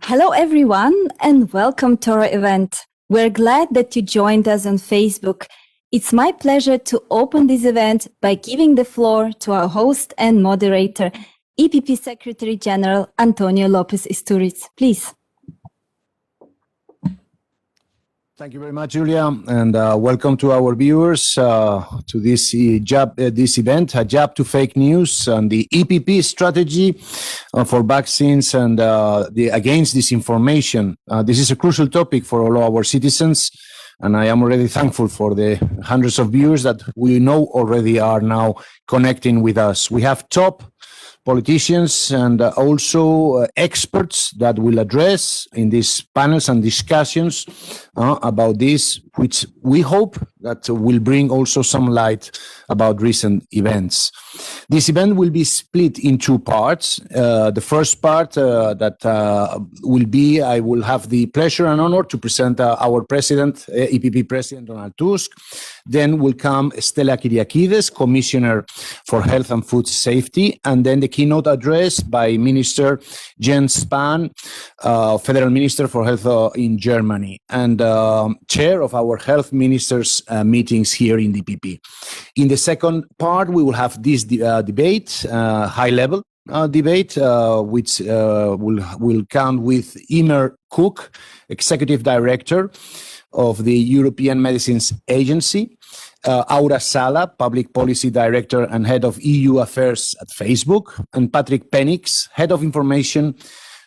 Hello, everyone, and welcome to our event. We're glad that you joined us on Facebook. It's my pleasure to open this event by giving the floor to our host and moderator, EPP Secretary General Antonio López-Istúriz. Please. Thank you very much, Julia, and welcome to our viewers to this event, a jab to fake news and the EPP strategy for vaccines and against disinformation. This is a crucial topic for all our citizens, and I am already thankful for the hundreds of viewers that we know already are now connecting with us. We have top politicians and also experts that will address in these panels and discussions about this, which we hope that will bring also some light about recent events. This event will be split in two parts. The first part will be, I will have the pleasure and honor to present our president, EPP President Donald Tusk. Then will come Stella Kyriakides, Commissioner for Health and Food Safety, and then the keynote address by Minister Jens Spahn, Federal Minister for Health in Germany, and chair of our health ministers meetings here in the EPP. In the second part, we will have this debate, high-level debate, which will count with Emer Cooke, Executive Director of the European Medicines Agency, Salla, Public Policy Director and Head of EU Affairs at Facebook, and Penninckx, Head of Information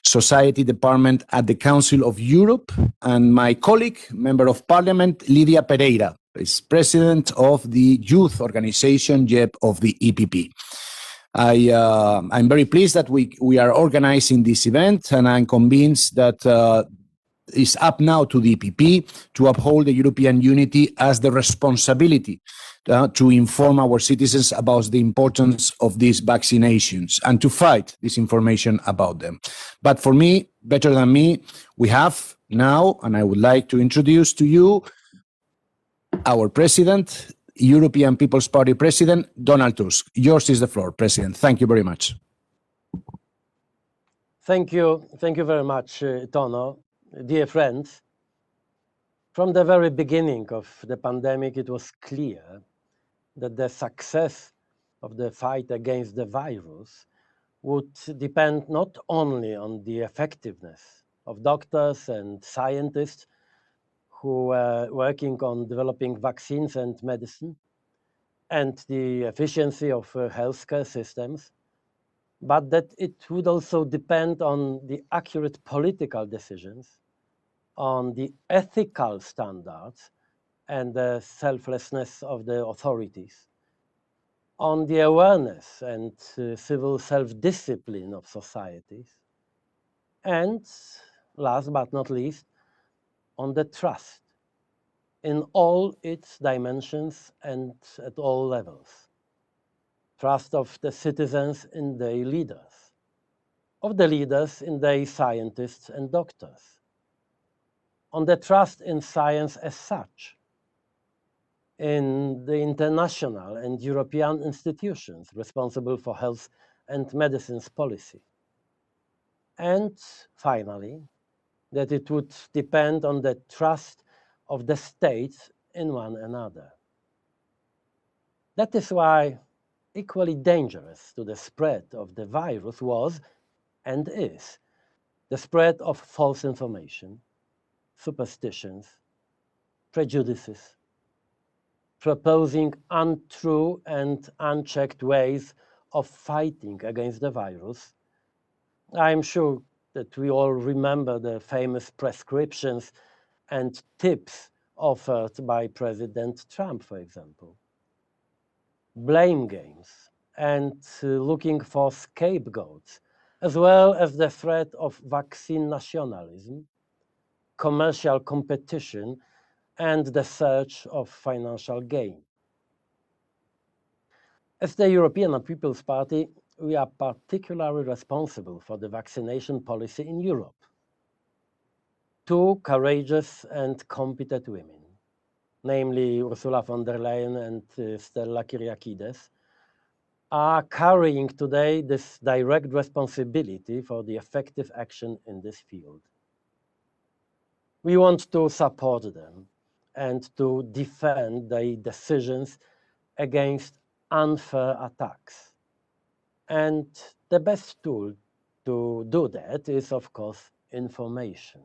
Society Department at the Council of Europe, and my colleague, Member of Parliament, Lídia Pereira, is President of the Youth Organization, JEP, of the EPP. I'm very pleased that we are organizing this event, and I'm convinced that it's up now to the EPP to uphold the European unity as the responsibility to inform our citizens about the importance of these vaccinations and to fight disinformation about them. But for me, better than me, we have now, and I would like to introduce to you our President, European People's Party President, Donald Tusk. Yours is the floor, President. Thank you very much. Thank you very much, Tono. Dear friends, from the very beginning of the pandemic, it was clear that the success of the fight against the virus would depend not only on the effectiveness of doctors and scientists who were working on developing vaccines and medicine, and the efficiency of healthcare systems, but that it would also depend on the accurate political decisions, on the ethical standards and the selflessness of the authorities, on the awareness and civil self-discipline of societies, and last but not least, on the trust in all its dimensions and at all levels. Trust of the citizens in their leaders, of the leaders in their scientists and doctors, on the trust in science as such, in the international and European institutions responsible for health and medicines policy. And finally, that it would depend on the trust of the states in one another. That is why equally dangerous to the spread of the virus was and is the spread of false information, superstitions, prejudices, proposing untrue and unchecked ways of fighting against the virus. I'm sure that we all remember the famous prescriptions and tips offered by President Trump, for example. Blame games and looking for scapegoats, as well as the threat of vaccine nationalism, commercial competition, and the search of financial gain. As the European People's Party, we are particularly responsible for the vaccination policy in Europe. Two courageous and competent women, namely Ursula von der Leyen and Stella Kyriakides, are carrying today this direct responsibility for the effective action in this field. We want to support them and to defend their decisions against unfair attacks. And the best tool to do that is, of course, information.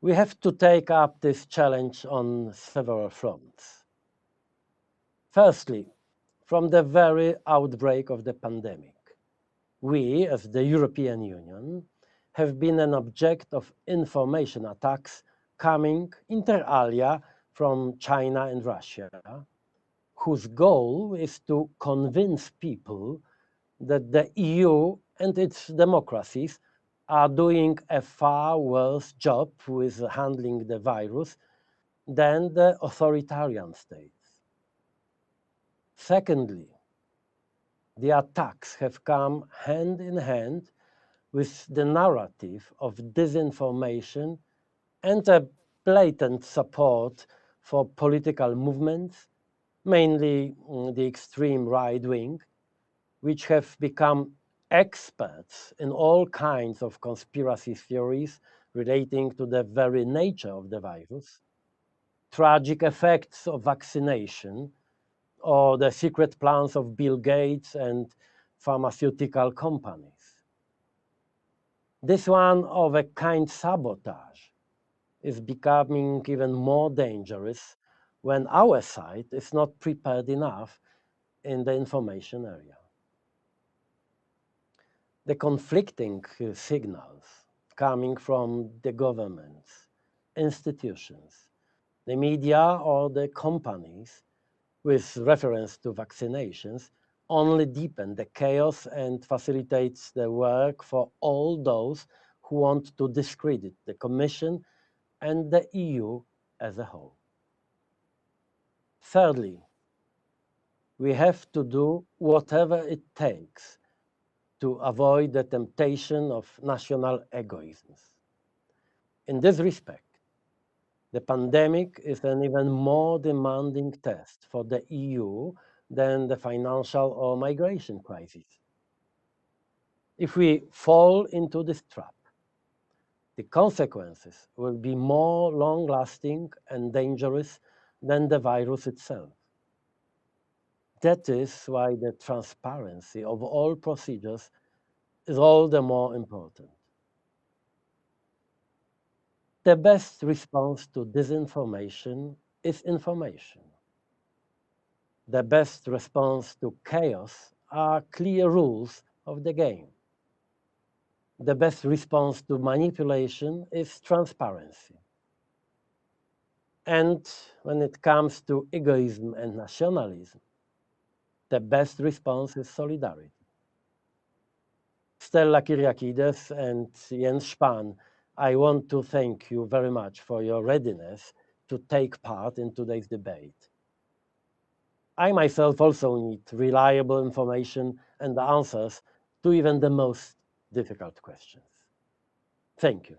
We have to take up this challenge on several fronts. Firstly, from the very outbreak of the pandemic, we, as the European Union, have been an object of information attacks coming inter alia from China and Russia, whose goal is to convince people that the EU and its democracies are doing a far worse job with handling the virus than the authoritarian states. Secondly, the attacks have come hand in hand with the narrative of disinformation and a blatant support for political movements, mainly the extreme right wing, which have become experts in all kinds of conspiracy theories relating to the very nature of the virus, tragic effects of vaccination, or the secret plans of Bill Gates and pharmaceutical companies. This one of a kind sabotage is becoming even more dangerous when our side is not prepared enough in the information area. The conflicting signals coming from the governments, institutions, the media, or the companies with reference to vaccinations only deepen the chaos and facilitates the work for all those who want to discredit the Commission and the EU as a whole. Thirdly, we have to do whatever it takes to avoid the temptation of national egoisms. In this respect, the pandemic is an even more demanding test for the EU than the financial or migration crisis. If we fall into this trap, the consequences will be more long-lasting and dangerous than the virus itself. That is why the transparency of all procedures is all the more important. The best response to disinformation is information. The best response to chaos are clear rules of the game. The best response to manipulation is transparency. And when it comes to egoism and nationalism, the best response is solidarity. Stella Kyriakides and Jens Spahn, I want to thank you very much for your readiness to take part in today's debate. I myself also need reliable information and answers to even the most difficult questions. Thank you.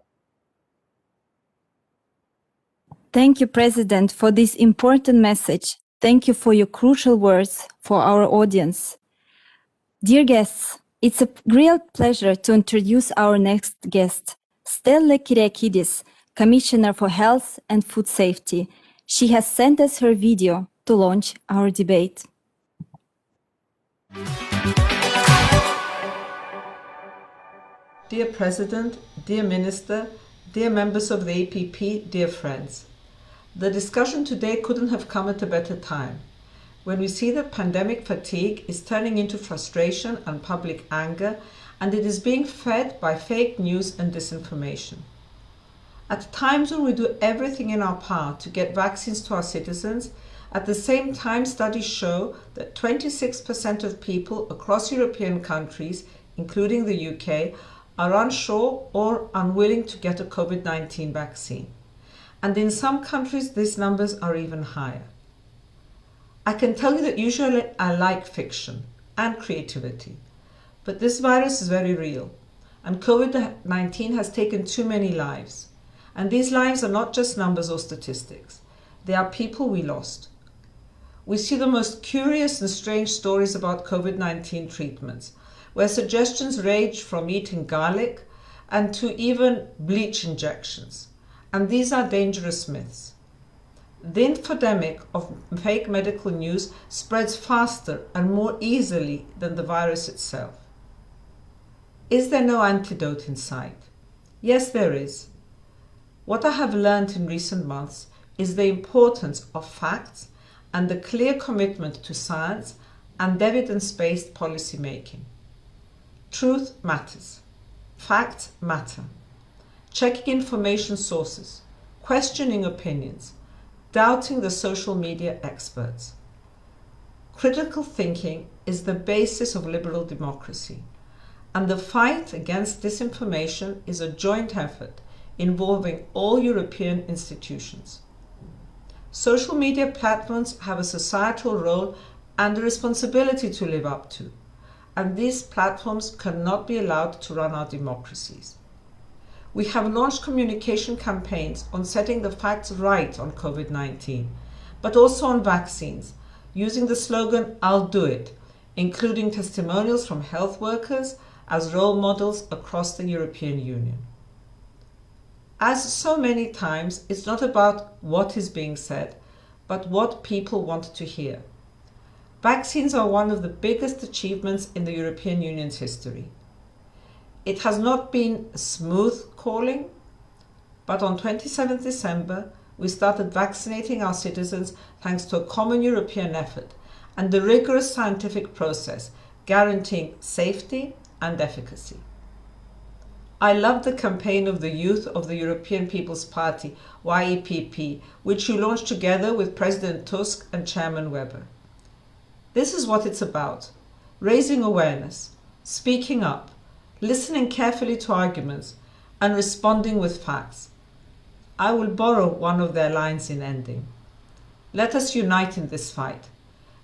Thank you, President, for this important message. Thank you for your crucial words for our audience. Dear guests, it's a real pleasure to introduce our next guest, Stella Kyriakides, Commissioner for Health and Food Safety. She has sent us her video to launch our debate. Dear President, dear Minister, dear members of the EPP, dear friends. The discussion today couldn't have come at a better time, when we see that pandemic fatigue is turning into frustration and public anger, and it is being fed by fake news and disinformation. At times when we do everything in our power to get vaccines to our citizens, at the same time studies show that 26% of people across European countries, including the UK, are unsure or unwilling to get a COVID-19 vaccine. And in some countries, these numbers are even higher. I can tell you that usually I like fiction and creativity, but this virus is very real, and COVID-19 has taken too many lives. And these lives are not just numbers or statistics. They are people we lost. we see the most curious and strange stories about COVID-19 treatments, where suggestions range from eating garlic and to even bleach injections. And these are dangerous myths. The infodemic of fake medical news spreads faster and more easily than the virus itself. Is there no antidote in sight? Yes, there is. What I have learned in recent months is the importance of facts and the clear commitment to science and evidence-based policy making. Truth matters. Facts matter. Checking information sources, questioning opinions, doubting the social media experts. Critical thinking is the basis of liberal democracy, and the fight against disinformation is a joint effort involving all European institutions. Social media platforms have a societal role and a responsibility to live up to, and these platforms cannot be allowed to run our democracies. We have launched communication campaigns on setting the facts right on COVID-19, but also on vaccines, using the slogan, "I'll do it," including testimonials from health workers as role models across the European Union. As so many times, it's not about what is being said, but what people want to hear. Vaccines are one of the biggest achievements in the European Union's history. It has not been smooth calling, but on 27th December, we started vaccinating our citizens thanks to a common European effort and the rigorous scientific process guaranteeing safety and efficacy. I love the campaign of the youth of the European People's Party, YEPP, which you launched together with President Tusk and Chairman Weber. This is what it's about: raising awareness, speaking up, listening carefully to arguments, and responding with facts. I will borrow one of their lines in ending. Let us unite in this fight.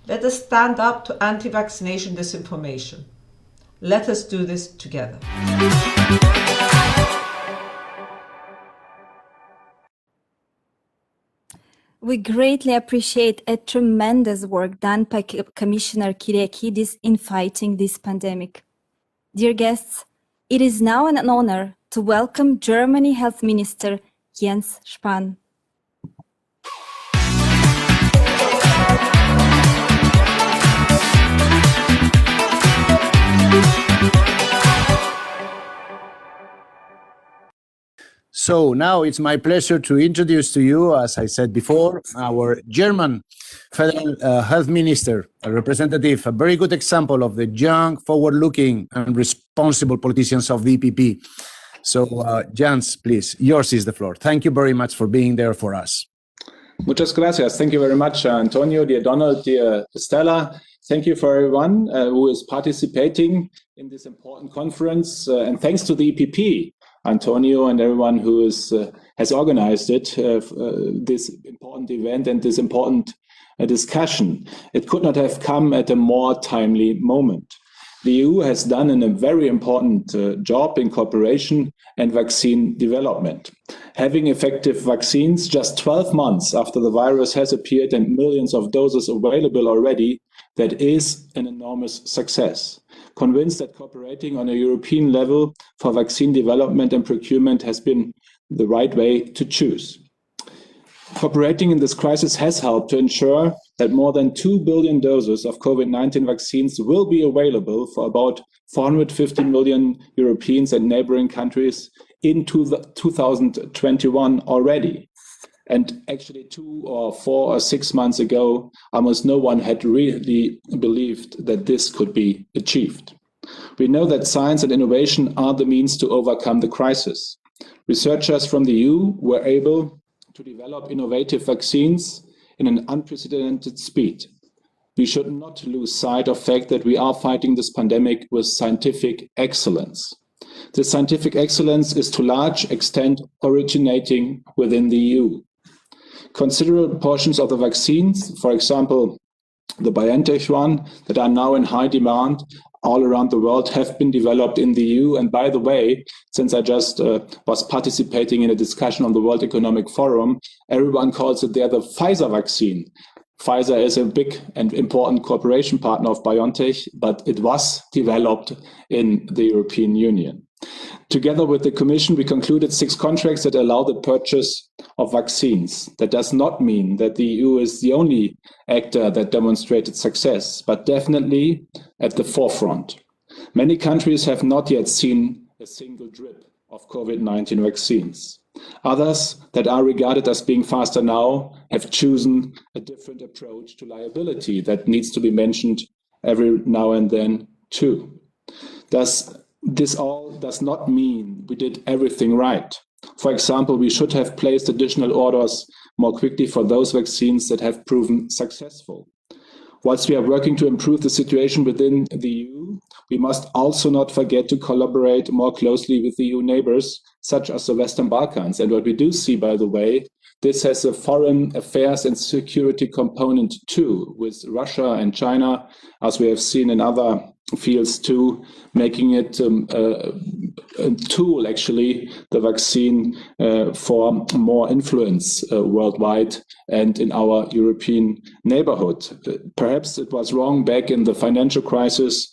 Let us stand up to anti-vaccination disinformation. Let us do this together. We greatly appreciate a tremendous work done by Commissioner Kyriakides in fighting this pandemic. Dear guests, it is now an honor to welcome Germany Health Minister Jens Spahn. So now it's my pleasure to introduce to you, as I said before, our German Federal Health Minister, a representative, a very good example of the young, forward-looking and responsible politicians of the EPP. So Jens, please, yours is the floor. Thank you very much for being there for us. Muchas gracias. Thank you very much, Antonio, dear Donald, dear Stella. Thank you for everyone who is participating in this important conference. And thanks to the EPP, Antonio, and everyone who has organized it, this important event and this important discussion. It could not have come at a more timely moment. The EU has done a very important job in cooperation and vaccine development. Having effective vaccines just 12 months after the virus has appeared and millions of doses available already, that is an enormous success. Convinced that cooperating on a European level for vaccine development and procurement has been the right way to choose. Cooperating in this crisis has helped to ensure that more than 2 billion doses of COVID-19 vaccines will be available for about 450 million Europeans and neighboring countries in 2021 already. And actually 2 or 4 or 6 months ago, almost no one had really believed that this could be achieved. We know that science and innovation are the means to overcome the crisis. Researchers from the EU were able to develop innovative vaccines in an unprecedented speed. We should not lose sight of the fact that we are fighting this pandemic with scientific excellence. This scientific excellence is to a large extent originating within the EU. Considerable portions of the vaccines, for example, the BioNTech one, that are now in high demand all around the world, have been developed in the EU. And by the way, since I just was participating in a discussion on the World Economic Forum, everyone calls it there the Pfizer vaccine. Pfizer is a big and important cooperation partner of BioNTech, but it was developed in the European Union. Together with the Commission, we concluded 6 contracts that allow the purchase of vaccines. That does not mean that the EU is the only actor that demonstrated success, but definitely at the forefront. Many countries have not yet seen a single drip of COVID-19 vaccines. Others that are regarded as being faster now have chosen a different approach to liability that needs to be mentioned every now and then too. This all does not mean we did everything right. For example, we should have placed additional orders more quickly for those vaccines that have proven successful. Whilst we are working to improve the situation within the EU, we must also not forget to collaborate more closely with the EU neighbors, such as the Western Balkans. And what we do see, by the way, this has a foreign affairs and security component too, with Russia and China, as we have seen in other fields too, making it a tool, actually, the vaccine for more influence worldwide and in our European neighborhood. Perhaps it was wrong back in the financial crisis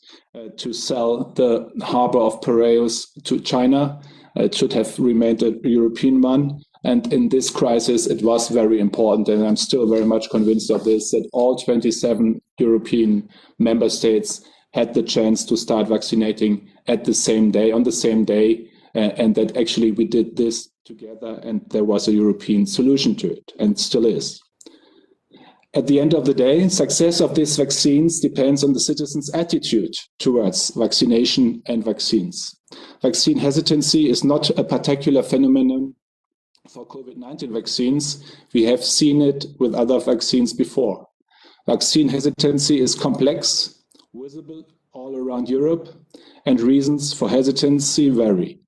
to sell the harbor of Piraeus to China. It should have remained a European one. And in this crisis, it was very important, and I'm still very much convinced of this, that all 27 European member states had the chance to start vaccinating at the same day, on the same day, and that actually we did this together and there was a European solution to it, and still is. At the end of the day, success of these vaccines depends on the citizens' attitude towards vaccination and vaccines. Vaccine hesitancy is not a particular phenomenon for COVID-19 vaccines. We have seen it with other vaccines before. Vaccine hesitancy is complex, visible all around Europe, and reasons for hesitancy vary.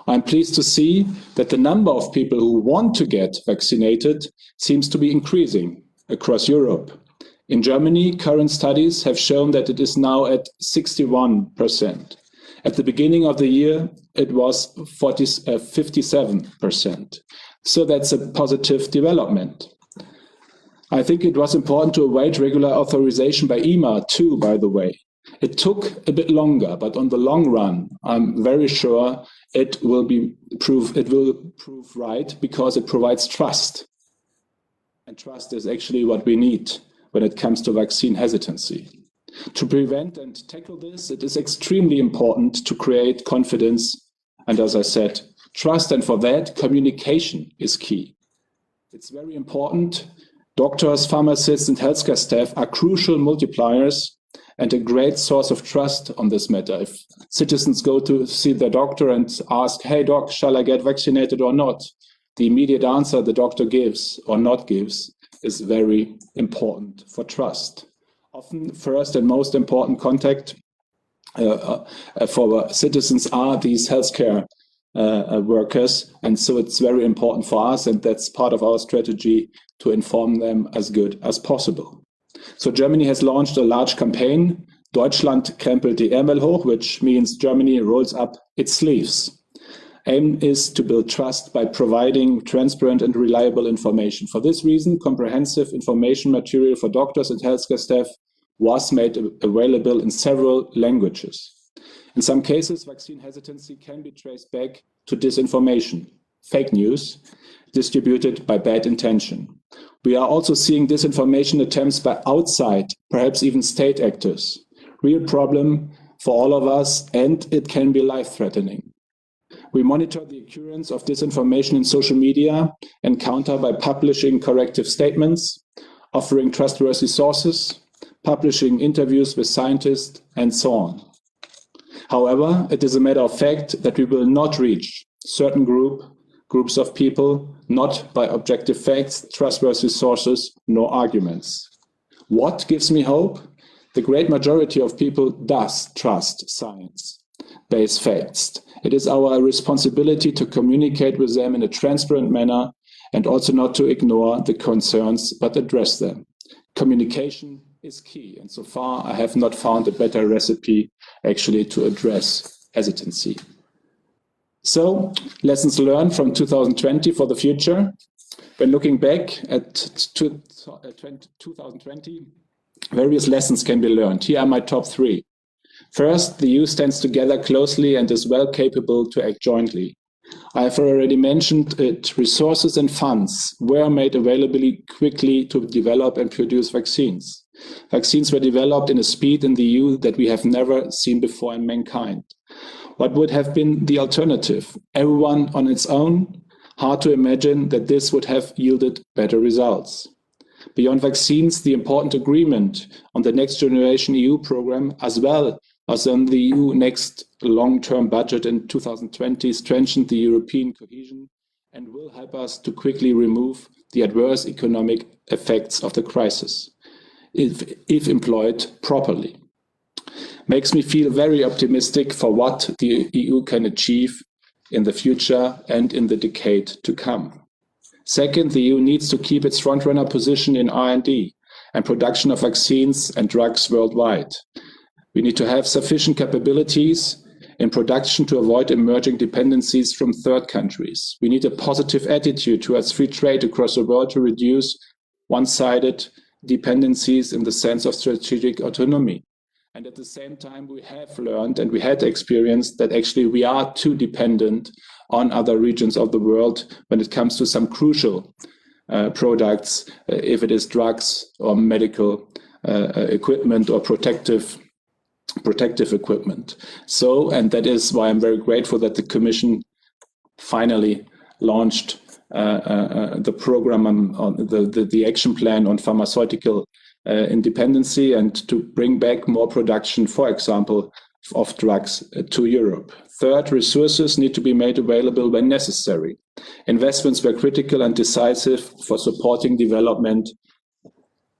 I'm pleased to see that the number of people who want to get vaccinated seems to be increasing across Europe. In Germany, current studies have shown that it is now at 61%. At the beginning of the year, it was 57%. So that's a positive development. I think it was important to await regular authorization by EMA too, by the way. It took a bit longer, but on the long run, I'm very sure it will prove right, because it provides trust. And trust is actually what we need when it comes to vaccine hesitancy. To prevent and tackle this, it is extremely important to create confidence and, as I said, trust. And for that, communication is key. It's very important. Doctors, pharmacists, and healthcare staff are crucial multipliers and a great source of trust on this matter. If citizens go to see their doctor and ask, "Hey, doc, shall I get vaccinated or not?" the immediate answer the doctor gives or not gives is very important for trust. Often, first and most important contact for citizens are these healthcare workers. And so it's very important for us, and that's part of our strategy, to inform them as good as possible. So Germany has launched a large campaign, Deutschland krempelt die Ärmel hoch, which means Germany rolls up its sleeves. Aim is to build trust by providing transparent and reliable information. For this reason, comprehensive information material for doctors and healthcare staff was made available in several languages. In some cases, vaccine hesitancy can be traced back to disinformation, fake news, distributed by bad intention. We are also seeing disinformation attempts by outside, perhaps even state actors. Real problem for all of us, and it can be life-threatening. We monitor the occurrence of disinformation in social media and counter by publishing corrective statements, offering trustworthy sources, publishing interviews with scientists, and so on. However, it is a matter of fact that we will not reach certain groups of people, not by objective facts, trustworthy sources, nor arguments. What gives me hope? The great majority of people does trust science-based facts. It is our responsibility to communicate with them in a transparent manner and also not to ignore the concerns, but address them. Communication is key, and so far I have not found a better recipe actually to address hesitancy. So, lessons learned from 2020 for the future. When looking back at 2020, various lessons can be learned. Here are my top 3. First, the EU stands together closely and is well capable to act jointly. I have already mentioned it. Resources and funds were made available quickly to develop and produce vaccines. Vaccines were developed in a speed in the EU that we have never seen before in mankind. What would have been the alternative? Everyone on its own? Hard to imagine that this would have yielded better results. Beyond vaccines, the important agreement on the Next Generation EU program, as well as on the EU next long-term budget in 2020, strengthened the European cohesion and will help us to quickly remove the adverse economic effects of the crisis, if employed properly. Makes me feel very optimistic for what the EU can achieve in the future and in the decade to come. Second, the EU needs to keep its frontrunner position in R&D and production of vaccines and drugs worldwide. We need to have sufficient capabilities in production to avoid emerging dependencies from third countries. We need a positive attitude towards free trade across the world to reduce one-sided dependencies in the sense of strategic autonomy. And at the same time, we have learned and we had experienced that actually we are too dependent on other regions of the world when it comes to some crucial products, if it is drugs or medical equipment or protective equipment. So, and that is why I'm very grateful that the Commission finally launched the program on the action plan on pharmaceutical independency and to bring back more production, for example, of drugs to Europe. Third, resources need to be made available when necessary. Investments were critical and decisive for supporting development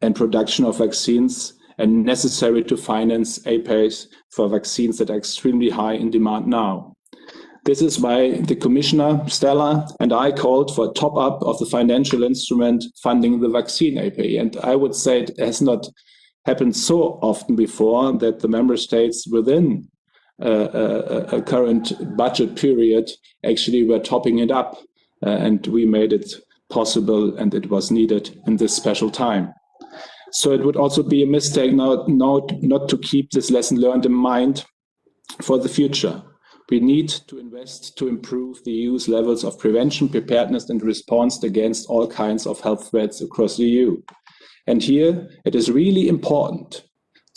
and production of vaccines and necessary to finance APAs for vaccines that are extremely high in demand now. This is why the Commissioner, Stella, and I called for a top-up of the financial instrument funding the vaccine APA. And I would say it has not happened so often before that the member states within a current budget period actually were topping it up. And we made it possible and it was needed in this special time. So it would also be a mistake now not to keep this lesson learned in mind for the future. We need to invest to improve the EU's levels of prevention, preparedness and response against all kinds of health threats across the EU. And here it is really important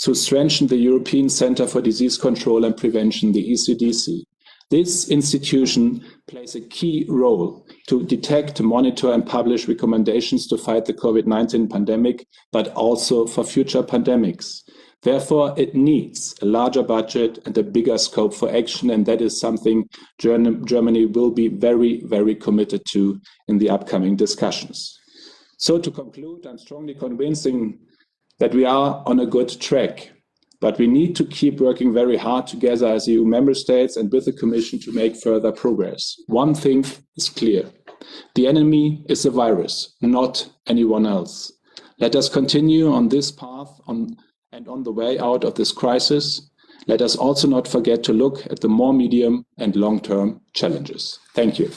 to strengthen the European Centre for Disease Control and Prevention, the ECDC. This institution plays a key role to detect, monitor and publish recommendations to fight the COVID-19 pandemic, but also for future pandemics. Therefore, it needs a larger budget and a bigger scope for action, and that is something Germany will be very, very committed to in the upcoming discussions. So to conclude, I'm strongly convinced that we are on a good track, but we need to keep working very hard together as EU member states and with the Commission to make further progress. One thing is clear. The enemy is the virus, not anyone else. Let us continue on this path and on the way out of this crisis. Let us also not forget to look at the more medium and long-term challenges. Thank you.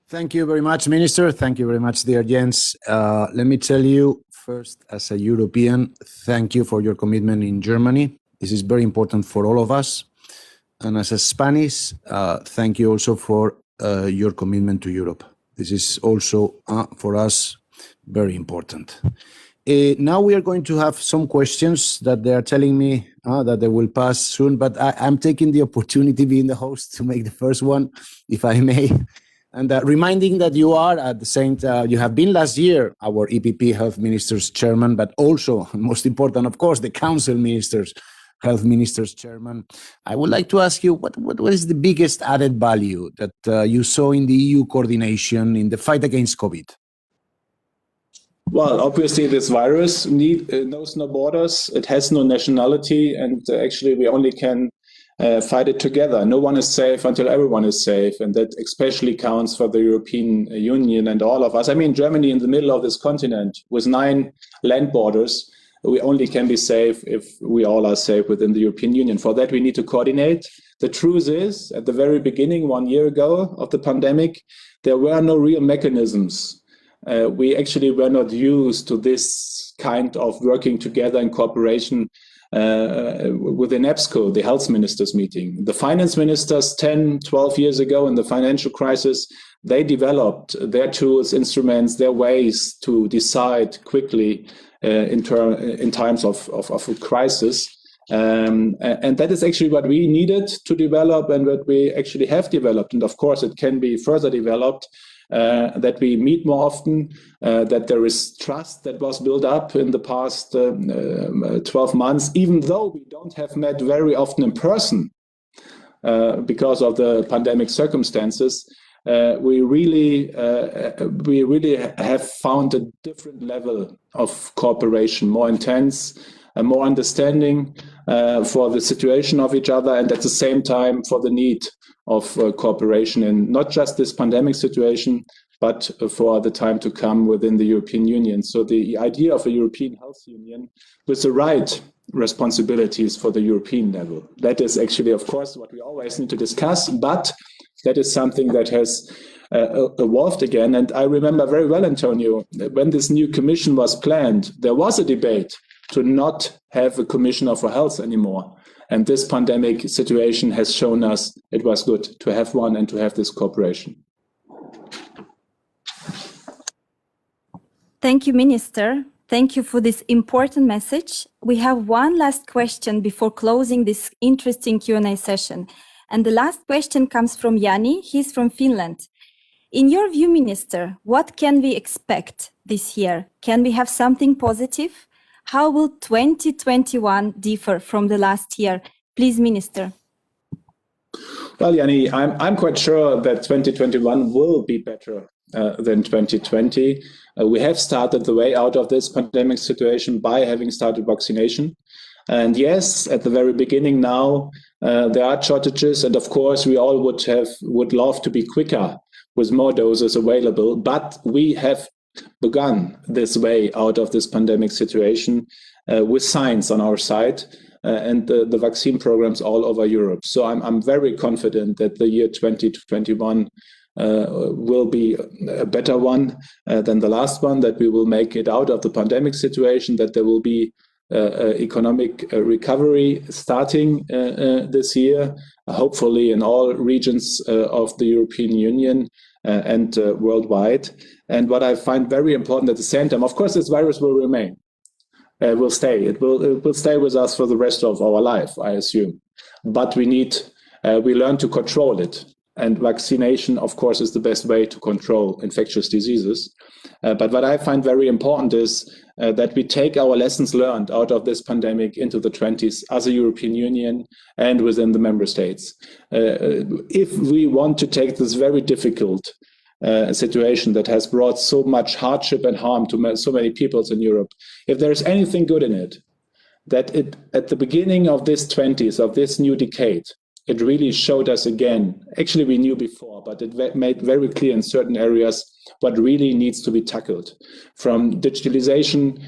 Thank you very much, Minister. Thank you very much, dear Jens. Let me tell you first, as a European, thank you for your commitment in Germany. This is very important for all of us. And as a Spanish, thank you also for your commitment to Europe. This is also for us very important. Now we are going to have some questions that they are telling me that they will pass soon, but I'm taking the opportunity being the host to make the first one, if I may. And reminding that you are at the same time, you have been last year our EPP Health Ministers Chairman, but also, most important, of course, the Council Ministers, Health Ministers Chairman. I would like to ask you, what is the biggest added value that you saw in the EU coordination in the fight against COVID? Well, obviously, this virus knows no borders. It has no nationality, and actually, we only can fight it together. No one is safe until everyone is safe, and that especially counts for the European Union and all of us. I mean, Germany in the middle of this continent with 9 land borders, we only can be safe if we all are safe within the European Union. For that, we need to coordinate. The truth is, at the very beginning, 1 year ago of the pandemic, there were no real mechanisms. We actually were not used to this kind of working together in cooperation within EBSCO, the health ministers meeting. The finance ministers 10, 12 years ago in the financial crisis, they developed their tools, instruments, their ways to decide quickly in times of a crisis. And that is actually what we needed to develop and what we actually have developed. And of course, it can be further developed, that we meet more often, that there is trust that was built up in the past 12 months, even though we don't have met very often in person because of the pandemic circumstances. We really have found a different level of cooperation, more intense, more understanding for the situation of each other, and at the same time for the need of cooperation in not just this pandemic situation, but for the time to come within the European Union. So the idea of a European Health Union with the right responsibilities for the European level, that is actually, of course, what we always need to discuss, but that is something that has evolved again. And I remember very well, Antonio, when this new commission was planned, there was a debate to not have a commissioner for health anymore. And this pandemic situation has shown us it was good to have one and to have this cooperation. Thank you, Minister. Thank you for this important message. We have one last question before closing this interesting Q&A session. And the last question comes from Jani. He's from Finland. In your view, Minister, what can we expect this year? Can we have something positive? How will 2021 differ from the last year? Please, Minister. Well, Jani, I'm quite sure that 2021 will be better than 2020. We have started the way out of this pandemic situation by having started vaccination. And yes, at the very beginning now, there are shortages. And of course, we all would love to be quicker with more doses available. But we have begun this way out of this pandemic situation with science on our side and the vaccine programs all over Europe. So I'm very confident that the year 2021 will be a better one than the last one, that we will make it out of the pandemic situation, that there will be economic recovery starting this year, hopefully in all regions of the European Union and worldwide. And what I find very important at the same time, of course, this virus will remain, will stay. It will stay with us for the rest of our life, I assume. But we learn to control it. And vaccination, of course, is the best way to control infectious diseases. But what I find very important is that we take our lessons learned out of this pandemic into the 20s as a European Union and within the member states. If we want to take this very difficult situation that has brought so much hardship and harm to so many peoples in Europe, if there's anything good in it, that it at the beginning of this 20s, of this new decade, it really showed us again, actually we knew before, but it made very clear in certain areas what really needs to be tackled. From digitalization,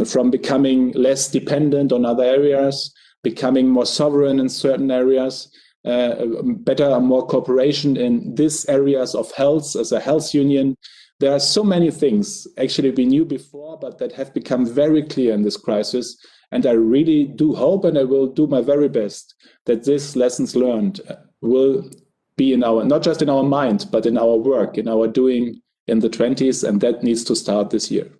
from becoming less dependent on other areas, becoming more sovereign in certain areas, better and more cooperation in these areas of health as a health union. There are so many things actually we knew before, but that have become very clear in this crisis. And I really do hope, and I will do my very best, that these lessons learned will be in our, not just in our mind, but in our work, in our doing in the 20s, and that needs to start this year.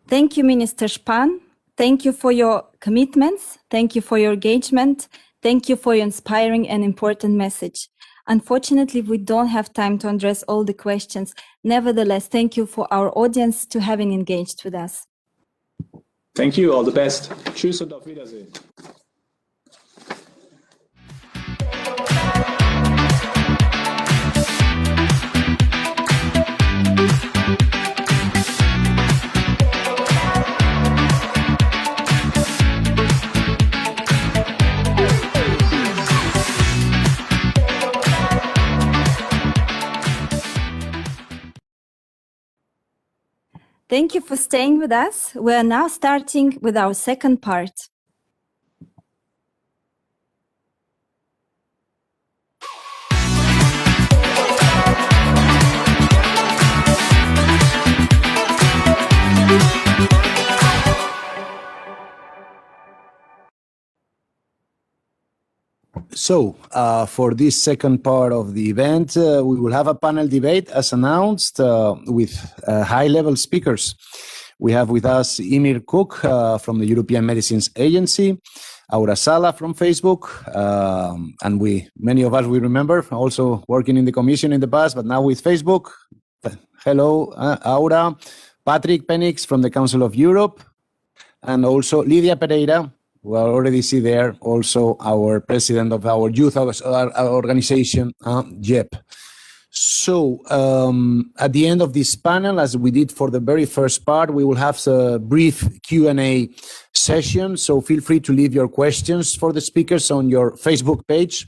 Thank you, Minister Spahn. Thank you for your commitments. Thank you for your engagement. Thank you for your inspiring and important message. Unfortunately, we don't have time to address all the questions. Nevertheless, thank you for our audience to having engaged with us. Thank you. All the best. Tschüss und auf Wiedersehen. Thank you for staying with us. We are now starting with our second part. So, for this second part of the event, we will have a panel debate as announced with high-level speakers. We have with us Emer Cooke from the European Medicines Agency, Salla from Facebook, and many of us we remember also working in the Commission in the past, but now with Facebook. Hello, Aura. Patrick Penninckx from the Council of Europe, and also Lídia Pereira. We already see there also our president of our youth organization, JEP. So at the end of this panel, as we did for the very first part, we will have a brief Q&A session. So feel free to leave your questions for the speakers on your Facebook page.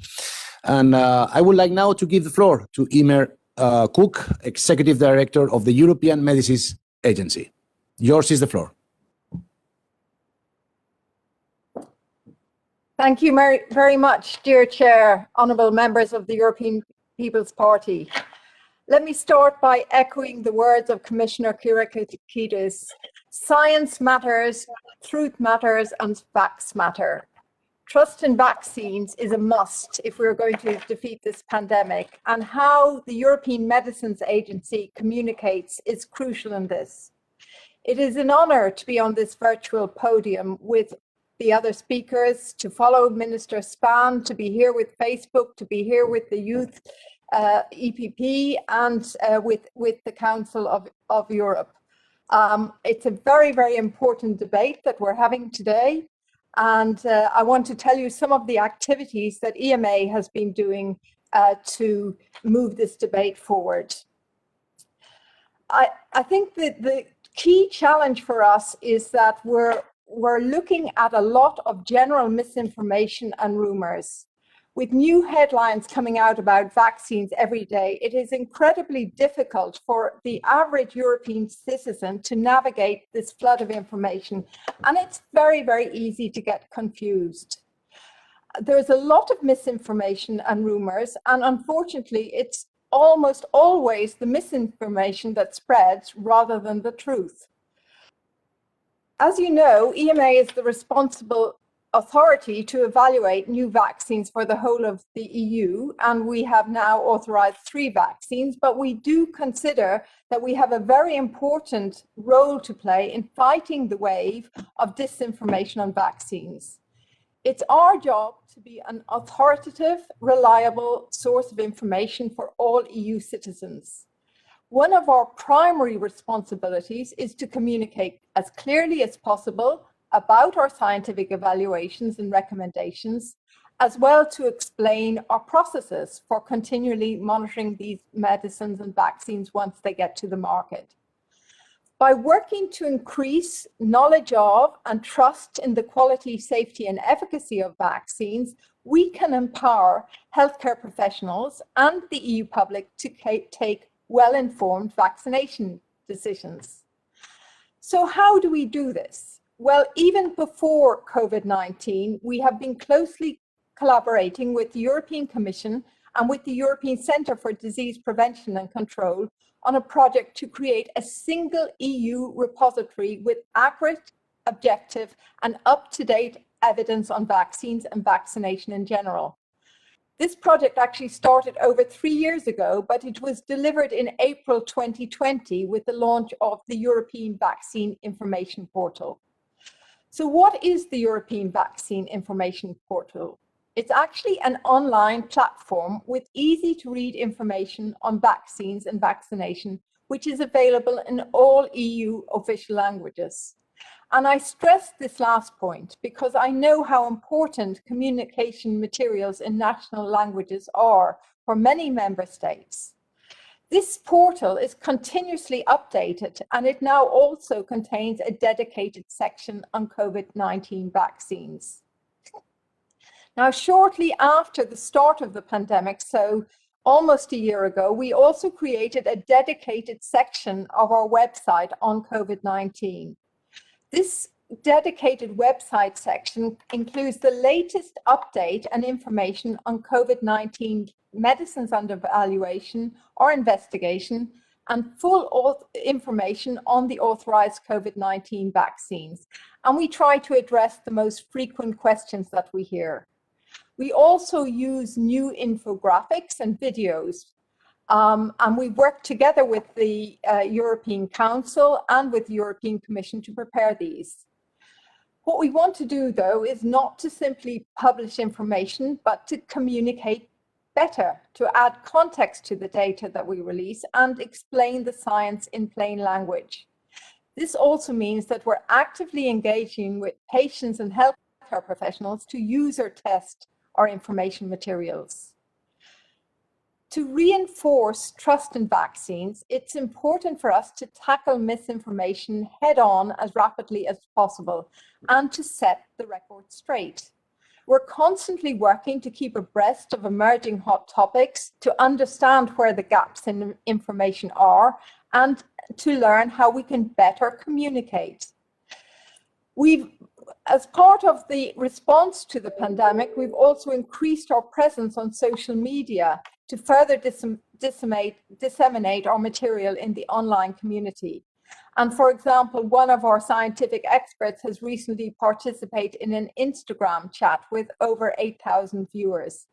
And I would like now to give the floor to Emer Cooke, Executive Director of the European Medicines Agency. Yours is the floor. Thank you very much, dear Chair, honourable members of the European People's Party. Let me start by echoing the words of Commissioner Kyriakides. Science matters, truth matters, and facts matter. Trust in vaccines is a must if we're going to defeat this pandemic, and how the European Medicines Agency communicates is crucial in this. It is an honour to be on this virtual podium with the other speakers, to follow Minister Spahn, to be here with Facebook, to be here with the Youth EPP, and with the Council of Europe. It's a very, very important debate that we're having today. And I want to tell you some of the activities that EMA has been doing to move this debate forward. I think that the key challenge for us is that we're looking at a lot of general misinformation and rumors. With new headlines coming out about vaccines every day, it is incredibly difficult for the average European citizen to navigate this flood of information. And it's very, very easy to get confused. There's a lot of misinformation and rumors, and unfortunately, it's almost always the misinformation that spreads rather than the truth. As you know, EMA is the responsible authority to evaluate new vaccines for the whole of the EU, and we have now authorized 3 vaccines, but we do consider that we have a very important role to play in fighting the wave of disinformation on vaccines. It's our job to be an authoritative, reliable source of information for all EU citizens. One of our primary responsibilities is to communicate as clearly as possible about our scientific evaluations and recommendations, as well to explain our processes for continually monitoring these medicines and vaccines once they get to the market. By working to increase knowledge of and trust in the quality, safety, and efficacy of vaccines, we can empower healthcare professionals and the EU public to take well-informed vaccination decisions. So how do we do this? Well, even before COVID-19, we have been closely collaborating with the European Commission and with the European Centre for Disease Prevention and Control on a project to create a single EU repository with accurate, objective, and up-to-date evidence on vaccines and vaccination in general. This project actually started over 3 years ago, but it was delivered in April 2020 with the launch of the European Vaccine Information Portal. So what is the European Vaccine Information Portal? It's actually an online platform with easy to read information on vaccines and vaccination, which is available in all EU official languages. And I stress this last point because I know how important communication materials in national languages are for many member states. This portal is continuously updated, and it now also contains a dedicated section on COVID-19 vaccines. Now, shortly after the start of the pandemic, so almost a year ago, we also created a dedicated section of our website on COVID-19. This dedicated website section includes the latest update and information on COVID-19 medicines under evaluation or investigation, and full information on the authorized COVID-19 vaccines. And we try to address the most frequent questions that we hear. We also use new infographics and videos. And we work together with the European Council and with the European Commission to prepare these. What we want to do, though, is not to simply publish information, but to communicate better, to add context to the data that we release and explain the science in plain language. This also means that we're actively engaging with patients and healthcare professionals to use or test our information materials. To reinforce trust in vaccines, it's important for us to tackle misinformation head-on as rapidly as possible and to set the record straight. We're constantly working to keep abreast of emerging hot topics, to understand where the gaps in information are, and to learn how we can better communicate. As part of the response to the pandemic, we've also increased our presence on social media to further disseminate our material in the online community. And for example, one of our scientific experts has recently participated in an Instagram chat with over 8,000 viewers.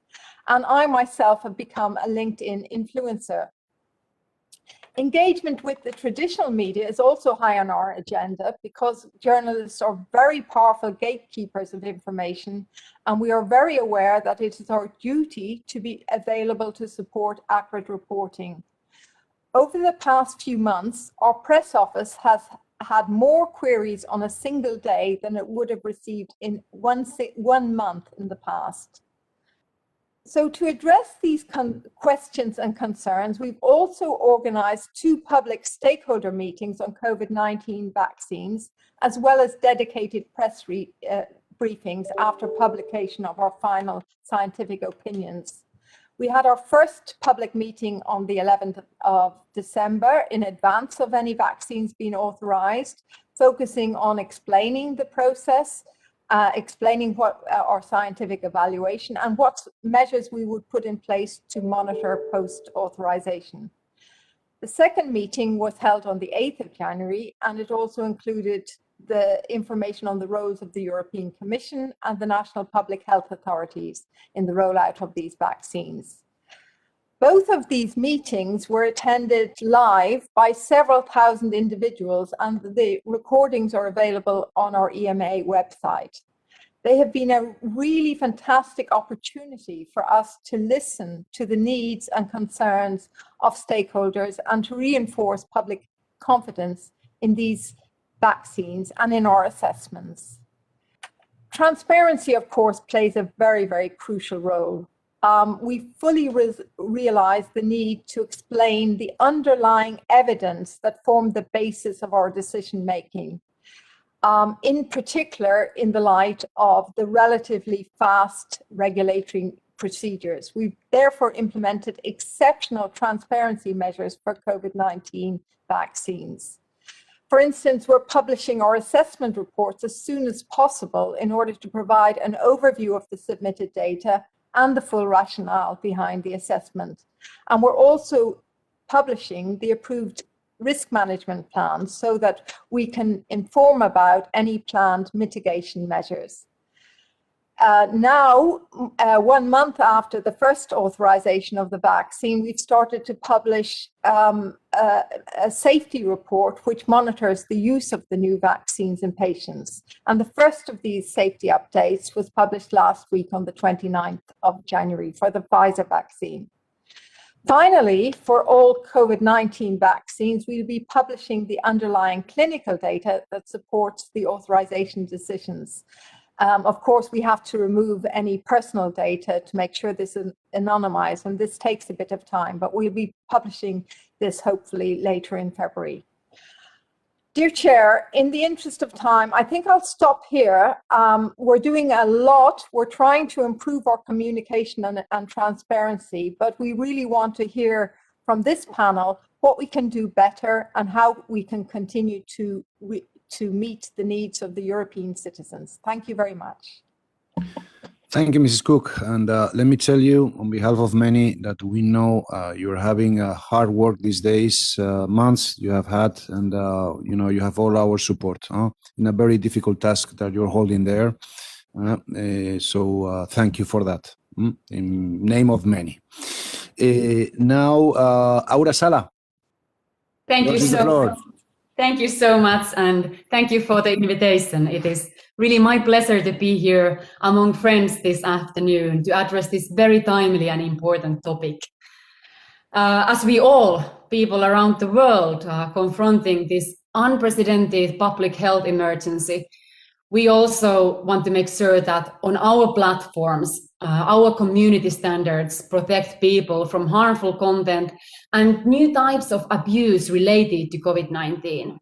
And I myself have become a LinkedIn influencer. Engagement with the traditional media is also high on our agenda because journalists are very powerful gatekeepers of information, and we are very aware that it is our duty to be available to support accurate reporting. Over the past few months, our press office has had more queries on a single day than it would have received in one month in the past. So to address these questions and concerns, we've also organized 2 public stakeholder meetings on COVID-19 vaccines, as well as dedicated press briefings after publication of our final scientific opinions. We had our first public meeting on the 11th of December in advance of any vaccines being authorized, focusing on explaining the process, explaining what our scientific evaluation and what measures we would put in place to monitor post-authorization. The second meeting was held on the 8th of January, and it also included the information on the roles of the European Commission and the national public health authorities in the rollout of these vaccines. Both of these meetings were attended live by several thousand individuals, and the recordings are available on our EMA website. They have been a really fantastic opportunity for us to listen to the needs and concerns of stakeholders and to reinforce public confidence in these vaccines and in our assessments. Transparency, of course, plays a very, very crucial role. We fully realize the need to explain the underlying evidence that formed the basis of our decision-making, in particular in the light of the relatively fast regulatory procedures. We've therefore implemented exceptional transparency measures for COVID-19 vaccines. For instance, we're publishing our assessment reports as soon as possible in order to provide an overview of the submitted data and the full rationale behind the assessment. And we're also publishing the approved risk management plans so that we can inform about any planned mitigation measures. Now, 1 month after the first authorization of the vaccine, we've started to publish a safety report which monitors the use of the new vaccines in patients. And the first of these safety updates was published last week on the 29th of January for the Pfizer vaccine. Finally, for all COVID-19 vaccines, we'll be publishing the underlying clinical data that supports the authorization decisions. Of course, we have to remove any personal data to make sure this is anonymized, and this takes a bit of time, but we'll be publishing this hopefully later in February. Dear Chair, in the interest of time, I think I'll stop here. We're doing a lot. We're trying to improve our communication and transparency, but we really want to hear from this panel what we can do better and how we can continue to meet the needs of the European citizens. Thank you very much. Thank you, Mrs. Cooke. And let me tell you, on behalf of many, that we know you're having hard work these days, months you have had, and you have all our support in a very difficult task that you're holding there. So thank you for that, in name of many. Now, Aura Salla. Thank you so much. Thank you so much, and thank you for the invitation. It is really my pleasure to be here among friends this afternoon to address this very timely and important topic. As we all, people around the world, are confronting this unprecedented public health emergency, we also want to make sure that on our platforms, our community standards protect people from harmful content and new types of abuse related to COVID-19.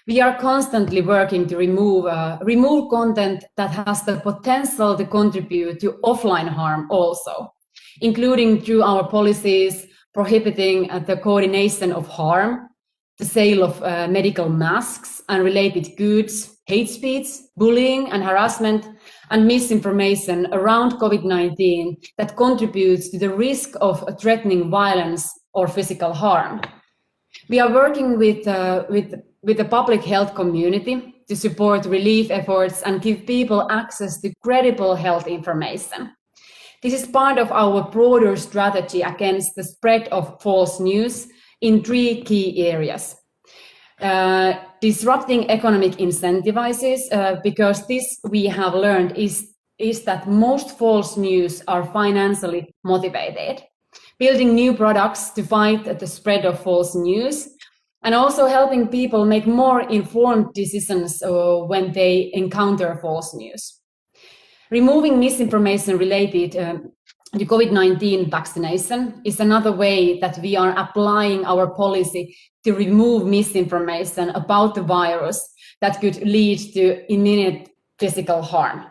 We are constantly working to remove content that has the potential to contribute to offline harm also, including through our policies prohibiting the coordination of harm, the sale of medical masks and related goods, hate speech, bullying and harassment, and misinformation around COVID-19 that contributes to the risk of threatening violence or physical harm. We are working with the public health community to support relief efforts and give people access to credible health information. This is part of our broader strategy against the spread of false news in 3 key areas. Disrupting economic incentivizes, because this we have learned is that most false news are financially motivated. Building new products to fight the spread of false news, and also helping people make more informed decisions when they encounter false news. Removing misinformation related to COVID-19 vaccination is another way that we are applying our policy to remove misinformation about the virus that could lead to imminent physical harm.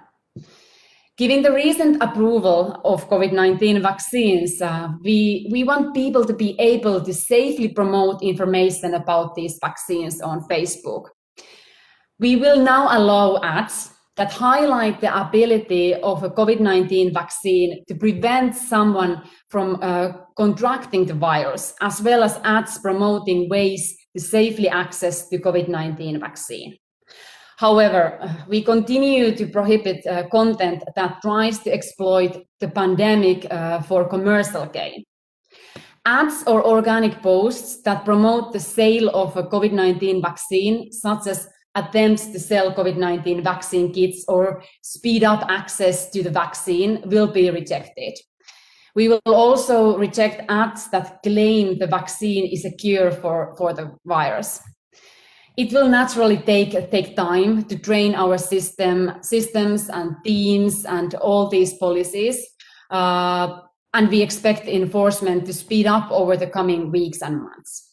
Given the recent approval of COVID-19 vaccines, we want people to be able to safely promote information about these vaccines on Facebook. We will now allow ads that highlight the ability of a COVID-19 vaccine to prevent someone from contracting the virus, as well as ads promoting ways to safely access the COVID-19 vaccine. However, we continue to prohibit content that tries to exploit the pandemic for commercial gain. Ads or organic posts that promote the sale of a COVID-19 vaccine, such as attempts to sell COVID-19 vaccine kits or speed up access to the vaccine, will be rejected. We will also reject ads that claim the vaccine is a cure for the virus. It will naturally take time to train our systems and teams and all these policies, and we expect enforcement to speed up over the coming weeks and months.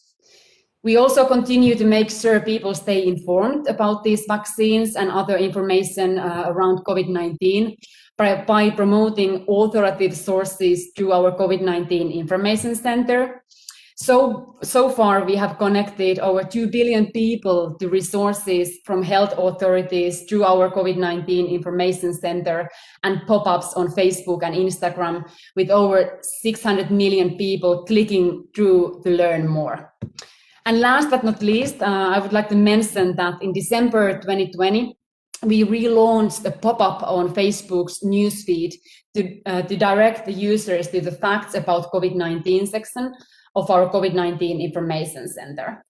We also continue to make sure people stay informed about these vaccines and other information around COVID-19 by promoting authoritative sources through our COVID-19 Information Center. So far, we have connected over 2 billion people to resources from health authorities through our COVID-19 Information Center and pop-ups on Facebook and Instagram, with over 600 million people clicking through to learn more. And last but not least, I would like to mention that in December 2020, we relaunched a pop-up on Facebook's newsfeed to direct the users to the facts about COVID-19 section of our COVID-19 Information Center.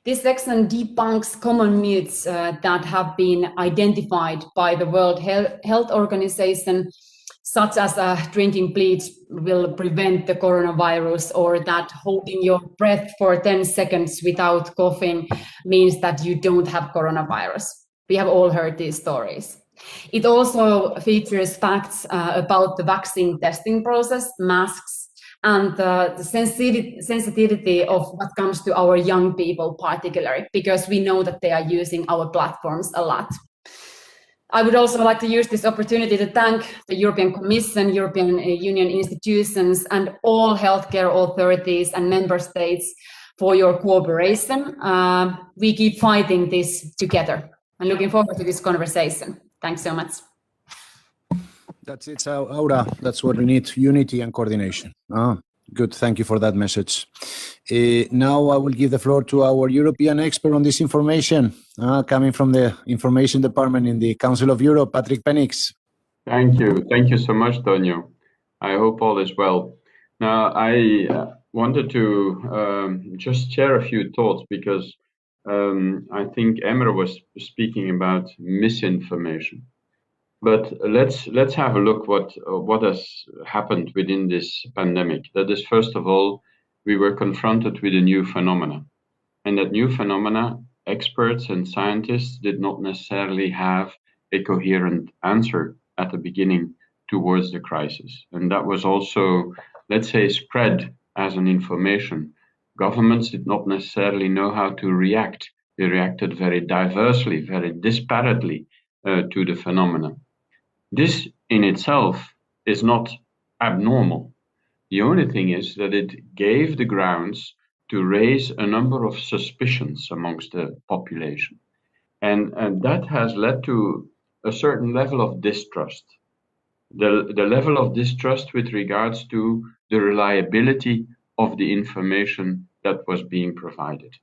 This section debunks common myths that have been identified by the World Health Organization, such as drinking bleach will prevent the coronavirus, or that holding your breath for 10 seconds without coughing means that you don't have coronavirus. We have all heard these stories. It also features facts about the vaccine testing process, masks, and the sensitivity of what comes to our young people particularly, because we know that they are using our platforms a lot. I would also like to use this opportunity to thank the European Commission, European Union institutions, and all healthcare authorities and member states for your cooperation. We keep fighting this together. I'm looking forward to this conversation. Thanks so much. That's it, Aura. That's what we need, unity and coordination. Good, thank you for that message. Now I will give the floor to our European expert on disinformation, coming from the Information Department in the Council of Europe, Patrick Penninckx. Thank you so much, Tonio. I hope all is well. Now, I wanted to just share a few thoughts because I think Emer was speaking about misinformation. But let's have a look what has happened within this pandemic. That is, first of all, we were confronted with a new phenomena, and that new phenomena, experts and scientists did not necessarily have a coherent answer at the beginning towards the crisis, and that was also, let's say, spread as an information. Governments did not necessarily know how to react. They reacted very diversely, very disparately to the phenomena. This in itself is not abnormal. The only thing is that it gave the grounds to raise a number of suspicions amongst the population. And that has led to a certain level of distrust. The level of distrust with regards to the reliability of the information that was being provided.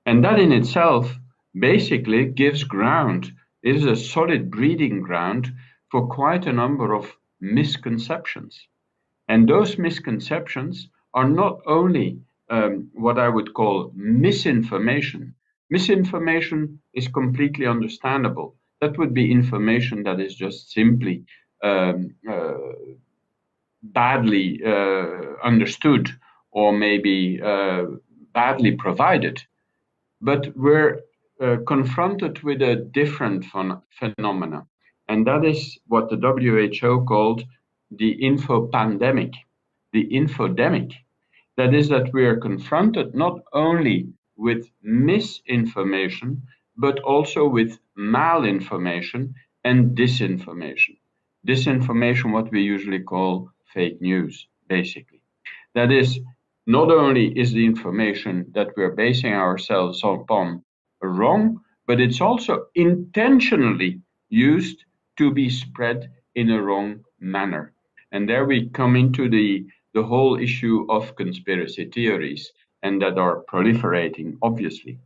And that in itself basically gives ground, it is a solid breeding ground for quite a number of misconceptions. And those misconceptions are not only what I would call misinformation. Misinformation is completely understandable. That would be information that is just simply badly understood or maybe badly provided. But we're confronted with a different phenomena. And that is what the WHO called the infopandemic, the infodemic. That is that we are confronted not only with misinformation, but also with malinformation and disinformation. Disinformation, what we usually call fake news, basically. That is, not only is the information that we're basing ourselves upon wrong, but it's also intentionally used to be spread in a wrong manner. And there we come into the whole issue of conspiracy theories, and that are proliferating, obviously.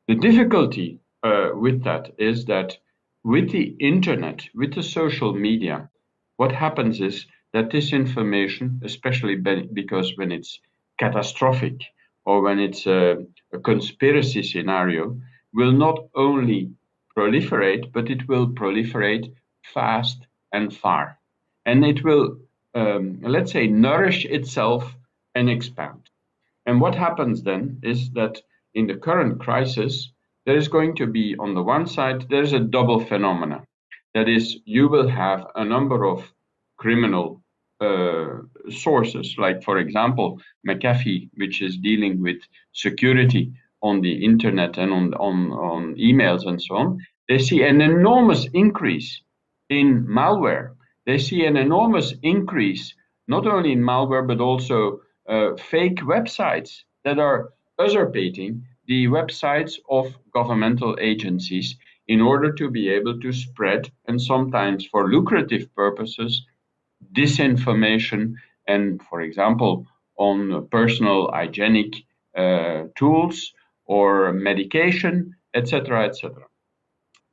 The difficulty with that is that with the internet, with the social media, what happens is that this information, especially because when it's catastrophic or when it's a conspiracy scenario, will not only proliferate, but it will proliferate fast and far. And it will, let's say, nourish itself and expand. And what happens then is that in the current crisis, there is going to be, on the one side, there's a double phenomena. That is, you will have a number of criminal sources, like, for example, McAfee, which is dealing with security on the internet and on emails and so on. They see an enormous increase in malware. They see an enormous increase, not only in malware, but also fake websites that are usurpating the websites of governmental agencies in order to be able to spread, and sometimes for lucrative purposes, disinformation and, for example, on personal hygienic tools or medication, etc., etc.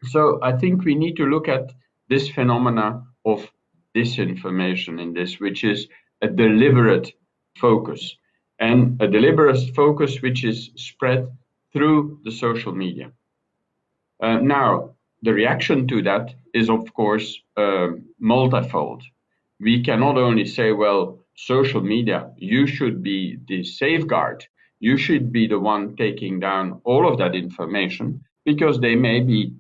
So I think we need to look at this phenomena of disinformation in this, which is a deliberate focus, and a deliberate focus which is spread through the social media. Now, the reaction to that is, of course, multifold. We cannot only say, well, social media, you should be the safeguard. You should be the one taking down all of that information, because they may be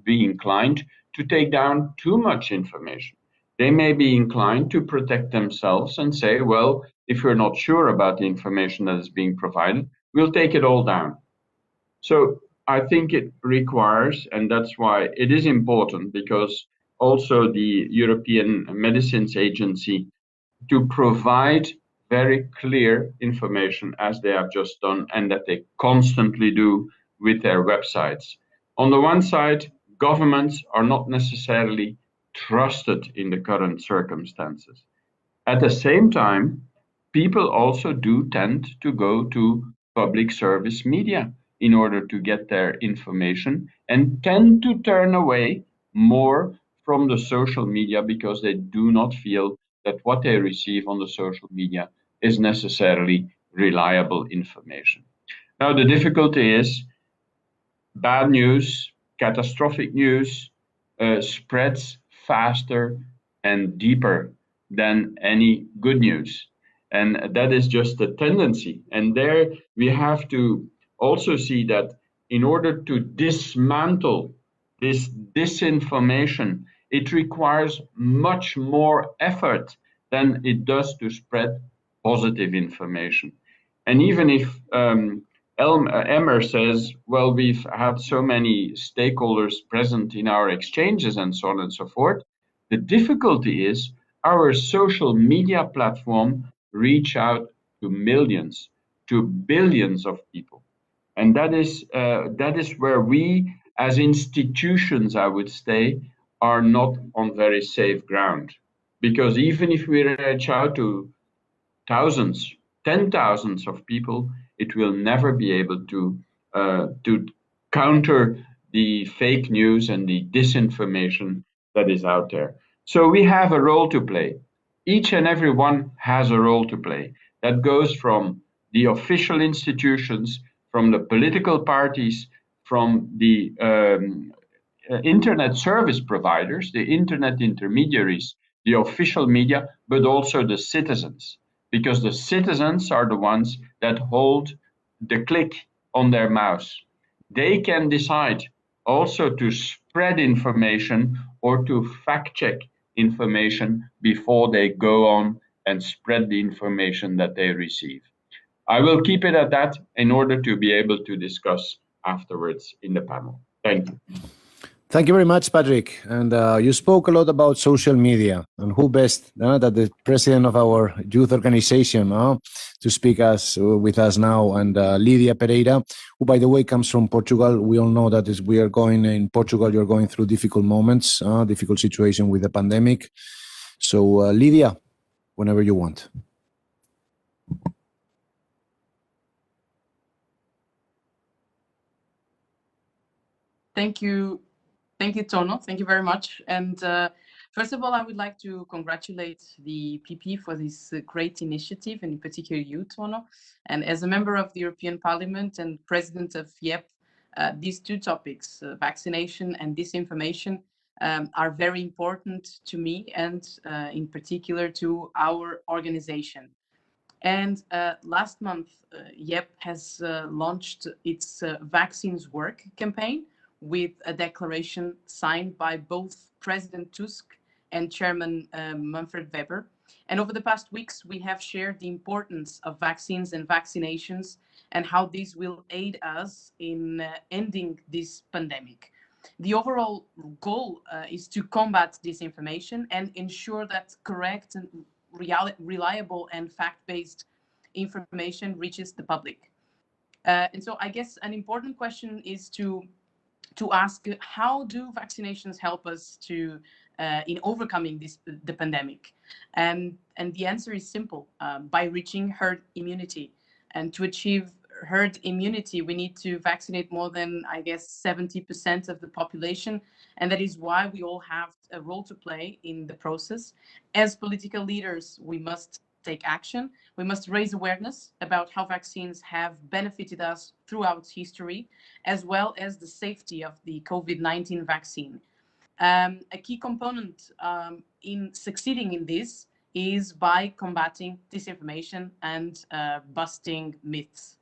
inclined to take down too much information. They may be inclined to protect themselves and say, well, if we're not sure about the information that is being provided, we'll take it all down. So I think it requires, and that's why it is important, because also the European Medicines Agency, to provide very clear information, as they have just done, and that they constantly do with their websites. On the one side, governments are not necessarily trusted in the current circumstances. At the same time, people also do tend to go to public service media in order to get their information and tend to turn away more from the social media because they do not feel that what they receive on the social media is necessarily reliable information. Now, the difficulty is bad news, catastrophic news spreads faster and deeper than any good news. And that is just a tendency. And there we have to also see that in order to dismantle this disinformation, it requires much more effort than it does to spread positive information. And even if Emer says, well, we've had so many stakeholders present in our exchanges and so on and so forth, the difficulty is our social media platform reach out to millions, to billions of people. And that is where we as institutions, I would say, are not on very safe ground. Because even if we reach out to thousands, 10,000s of people, it will never be able to counter the fake news and the disinformation that is out there. So we have a role to play. Each and every one has a role to play. That goes from the official institutions, from the political parties, from the internet service providers, the internet intermediaries, the official media, but also the citizens, because the citizens are the ones that hold the click on their mouse. They can decide also to spread information or to fact check information before they go on and spread the information that they receive. I will keep it at that in order to be able to discuss afterwards in the panel. Thank you. Thank you very much, Patrick. And you spoke a lot about social media, and who best than the president of our youth organization to speak with us now, and Lídia Pereira, who, by the way, comes from Portugal. We all know that we are going in Portugal, you're going through difficult moments, difficult situation with the pandemic. So, Lídia, whenever you want. Thank you. Thank you, Tono. Thank you very much. And first of all, I would like to congratulate the PP for this great initiative, and in particular you, Tono. And as a member of the European Parliament and president of YEP, these two topics, vaccination and disinformation, are very important to me and in particular to our organization. And last month, YEP has launched its Vaccines Work campaign, with a declaration signed by both President Tusk and Chairman Manfred Weber. And over the past weeks, we have shared the importance of vaccines and vaccinations and how these will aid us in ending this pandemic. The overall goal is to combat disinformation and ensure that correct and reliable and fact-based information reaches the public. And so I guess an important question is to ask, how do vaccinations help us to in overcoming the pandemic? And the answer is simple: by reaching herd immunity. And to achieve herd immunity, we need to vaccinate more than, I guess, 70% of the population. And that is why we all have a role to play in the process. As political leaders, we must take action. We must raise awareness about how vaccines have benefited us throughout history, as well as the safety of the COVID-19 vaccine. A key component in succeeding in this is by combating disinformation and busting myths.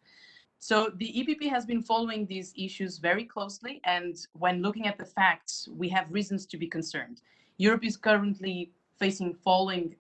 So the EPP has been following these issues very closely, and when looking at the facts, we have reasons to be concerned. Europe is currently facing falling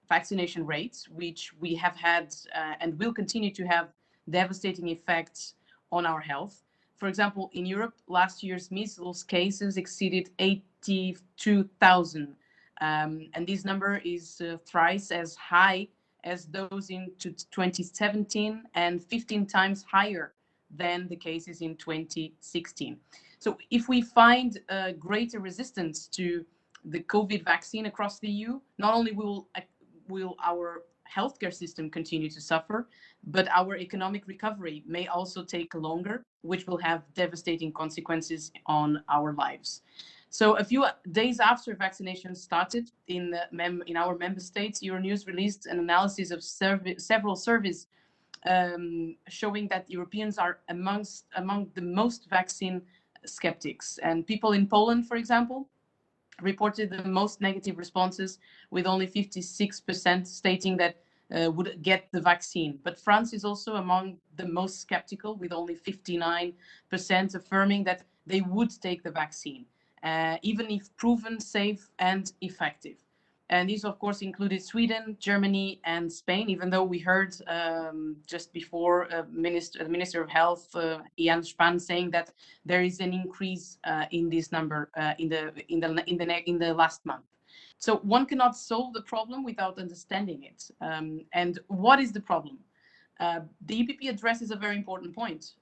vaccination rates, which we have had and will continue to have devastating effects on our health. For example, in Europe, last year's measles cases exceeded 82,000. And this number is thrice as high as those in 2017 and 15 times higher than the cases in 2016. So if we find greater resistance to the COVID vaccine across the EU, not only will our healthcare system continue to suffer, but our economic recovery may also take longer, which will have devastating consequences on our lives. So a few days after vaccination started in our member states, Euronews released an analysis of several surveys showing that Europeans are among the most vaccine skeptics. And people in Poland, for example, reported the most negative responses, with only 56% stating that would get the vaccine. But France is also among the most skeptical, with only 59% affirming that they would take the vaccine, even if proven safe and effective. And these, of course, included Sweden, Germany, and Spain, even though we heard just before the Minister of Health, Jens Spahn, saying that there is an increase in this number in the last month. So one cannot solve the problem without understanding it. And what is the problem? The EPP addresses a very important point.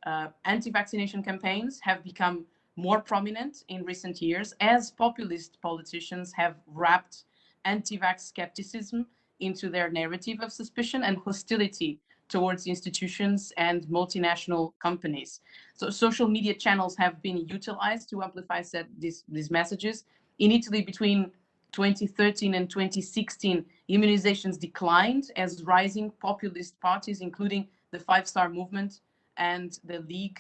Anti-vaccination campaigns have become more prominent in recent years as populist politicians have wrapped anti-vax skepticism into their narrative of suspicion and hostility towards institutions and multinational companies. So social media channels have been utilized to amplify these messages. In Italy, between 2013 and 2016, immunizations declined as rising populist parties, including the Five Star Movement and the League,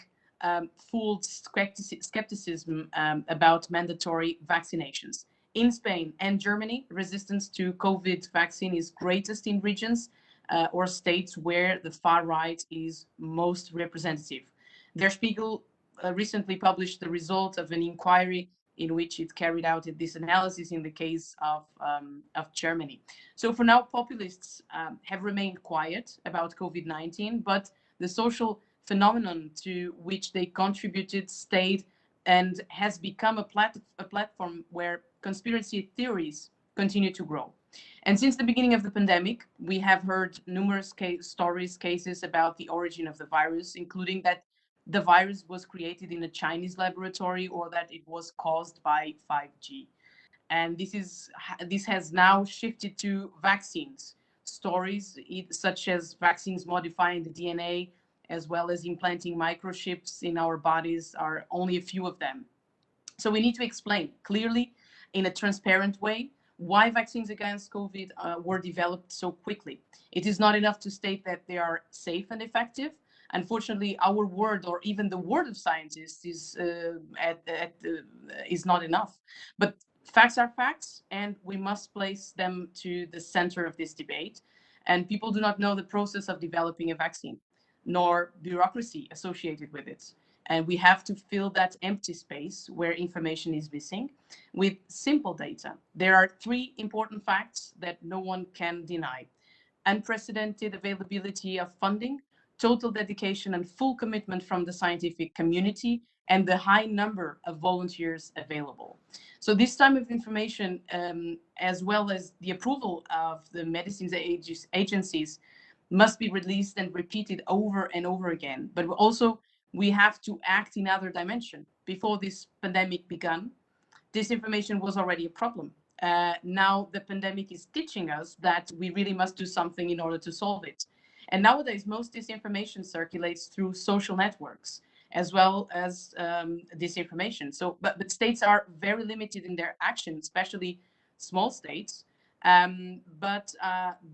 fueled skepticism about mandatory vaccinations. In Spain and Germany, resistance to COVID vaccine is greatest in regions or states where the far right is most representative. Der Spiegel recently published the result of an inquiry in which it carried out this analysis in the case of Germany. So for now, populists have remained quiet about COVID-19, but the social phenomenon to which they contributed stayed and has become a platform where conspiracy theories continue to grow. And since the beginning of the pandemic, we have heard numerous cases about the origin of the virus, including that the virus was created in a Chinese laboratory or that it was caused by 5G. And this has now shifted to vaccines. Stories such as vaccines modifying the DNA, as well as implanting microchips in our bodies, are only a few of them. So we need to explain clearly, in a transparent way, why vaccines against COVID were developed so quickly. It is not enough to state that they are safe and effective. Unfortunately, our word, or even the word of scientists, is not enough. But facts are facts, and we must place them to the center of this debate. And people do not know the process of developing a vaccine, nor bureaucracy associated with it. And we have to fill that empty space where information is missing with simple data. There are three important facts that no one can deny: unprecedented availability of funding, total dedication and full commitment from the scientific community, and the high number of volunteers available. So this time of information, as well as the approval of the medicines agencies, must be released and repeated over and over again. But also, we have to act in other dimension. Before this pandemic began, disinformation was already a problem. Now the pandemic is teaching us that we really must do something in order to solve it. And nowadays, most disinformation circulates through social networks, as well as disinformation. So, but states are very limited in their action, especially small states. But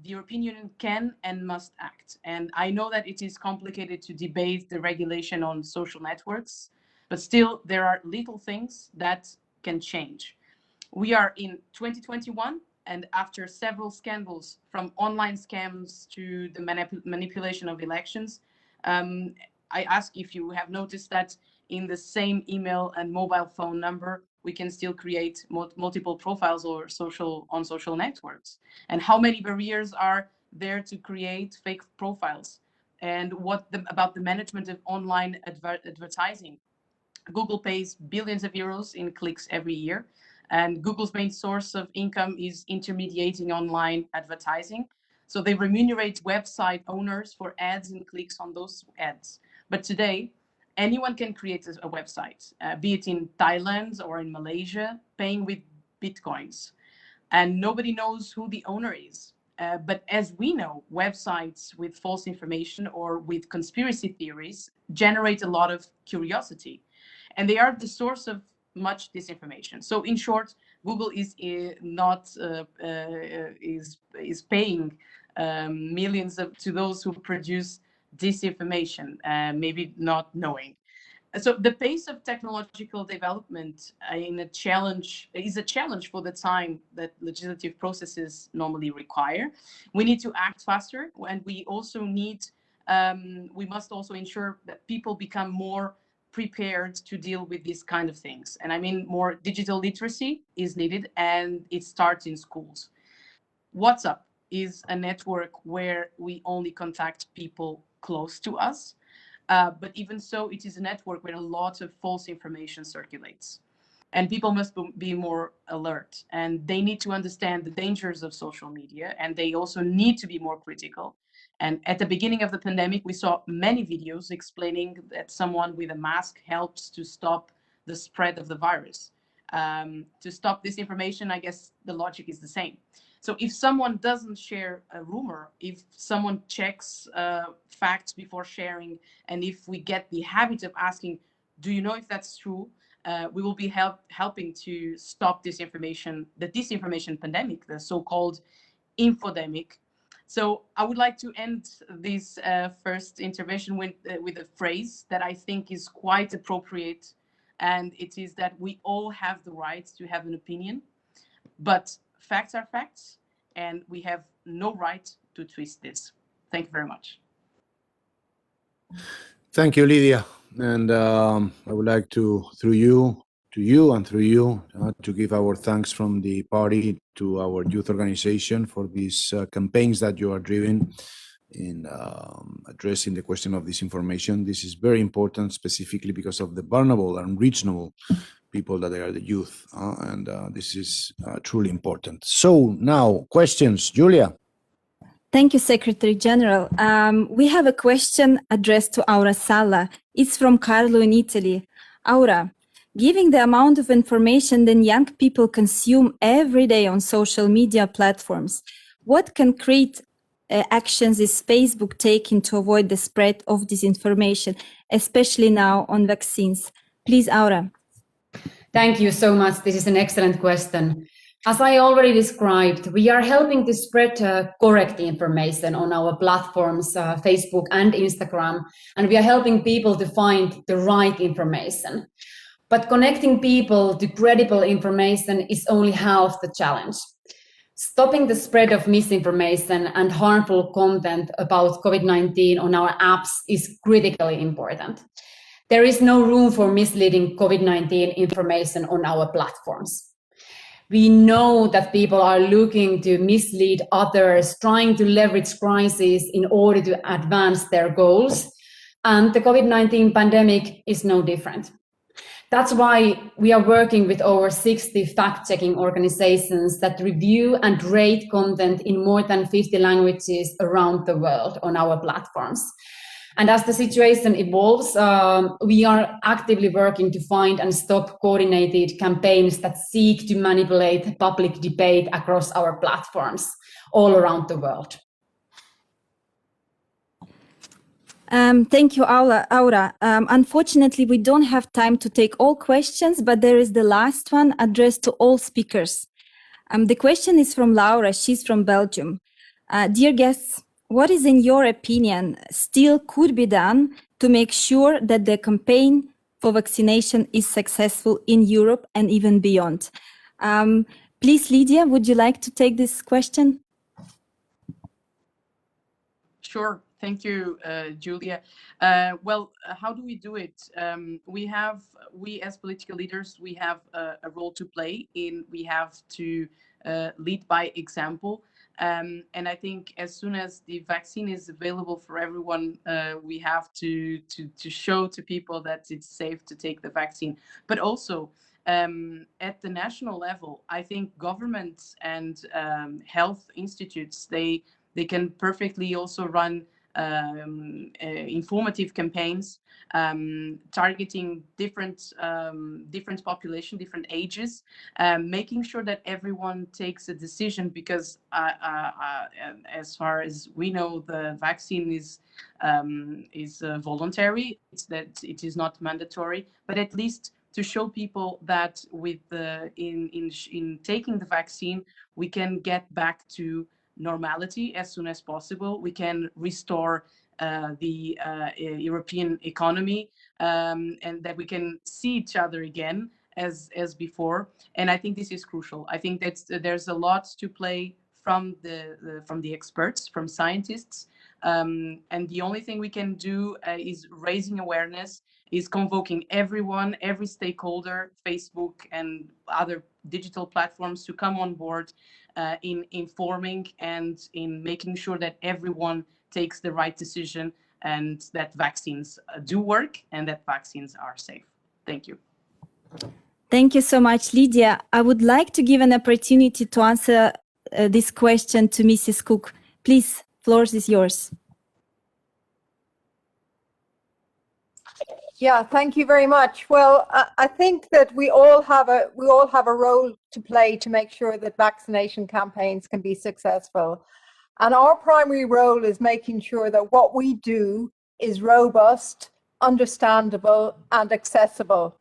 the European Union can and must act. And I know that it is complicated to debate the regulation on social networks, but still there are little things that can change. We are in 2021, and after several scandals, from online scams to the manipulation of elections, I ask if you have noticed that in the same email and mobile phone number, we can still create multiple profiles or on social networks. And how many barriers are there to create fake profiles? And about the management of online advertising? Google pays billions of euros in clicks every year, and Google's main source of income is intermediating online advertising. So they remunerate website owners for ads and clicks on those ads. But today, anyone can create a website, be it in Thailand or in Malaysia, paying with bitcoins, and nobody knows who the owner is. But as we know, websites with false information or with conspiracy theories generate a lot of curiosity, and they are the source of much disinformation. So in short, Google is paying millions to those who produce disinformation, maybe not knowing. So the pace of technological development is a challenge for the time that legislative processes normally require. We need to act faster, and we must also ensure that people become more prepared to deal with these kind of things. And I mean, more digital literacy is needed, and it starts in schools. WhatsApp is a network where we only contact people close to us. But even so, it is a network where a lot of false information circulates. And people must be more alert, and they need to understand the dangers of social media, and they also need to be more critical. And at the beginning of the pandemic, we saw many videos explaining that someone with a mask helps to stop the spread of the virus. To stop this information, I guess the logic is the same. So if someone doesn't share a rumor, if someone checks facts before sharing, and if we get the habit of asking, do you know if that's true? We will be helping to stop disinformation, the disinformation pandemic, the so-called infodemic. So I would like to end this first intervention with a phrase that I think is quite appropriate, and it is that we all have the right to have an opinion, but facts are facts, and we have no right to twist this. Thank you very much. Thank you, Lídia. And I would like to, through you, to give our thanks from the party to our youth organization for these campaigns that you are driving in addressing the question of disinformation. This is very important, specifically because of the vulnerable and reasonable people that they are, the youth, and this is truly important. So now, questions, Julia. Thank you, Secretary General. We have a question addressed to Aura Salla. It's from Carlo in Italy. Aura, given the amount of information that young people consume every day on social media platforms, what concrete actions is Facebook taking to avoid the spread of disinformation, especially now on vaccines? Please, Aura. Thank you so much. This is an excellent question. As I already described, we are helping to spread correct information on our platforms, Facebook and Instagram, and we are helping people to find the right information. But connecting people to credible information is only half the challenge. Stopping the spread of misinformation and harmful content about COVID-19 on our apps is critically important. There is no room for misleading COVID-19 information on our platforms. We know that people are looking to mislead others, trying to leverage crises in order to advance their goals, and the COVID-19 pandemic is no different. That's why we are working with over 60 fact-checking organizations that review and rate content in more than 50 languages around the world on our platforms. And as the situation evolves, we are actively working to find and stop coordinated campaigns that seek to manipulate public debate across our platforms all around the world. Thank you, Aura. Unfortunately, we don't have time to take all questions, but there is the last one addressed to all speakers. The question is from Laura. She's from Belgium. Dear guests, what is, in your opinion, still could be done to make sure that the campaign for vaccination is successful in Europe and even beyond? Please, Lídia, would you like to take this question? Sure. Thank you, Julia. Well, how do we do it? We as political leaders, we have a role to play in. We have to lead by example. And I think as soon as the vaccine is available for everyone, we have to show to people that it's safe to take the vaccine. But also at the national level, I think governments and health institutes, they can perfectly also run informative campaigns, targeting different population, different ages, making sure that everyone takes a decision, because as far as we know, the vaccine is voluntary. It's that it is not mandatory, but at least to show people that with in taking the vaccine, we can get back to normality as soon as possible. We can restore the European economy, and that we can see each other again as before. And I think this is crucial. I think that there's a lot to play from the experts, from scientists, and the only thing we can do is raising awareness, is convoking everyone, every stakeholder, Facebook and other digital platforms, to come on board in informing and in making sure that everyone takes the right decision, and that vaccines do work, and that vaccines are safe. Thank you. Thank you so much, Lídia. I would like to give an opportunity to answer this question to Mrs. Cooke. Please, floor is yours. Yeah, thank you very much. Well, I think that we all have a role to play to make sure that vaccination campaigns can be successful. And our primary role is making sure that what we do is robust, understandable, and accessible.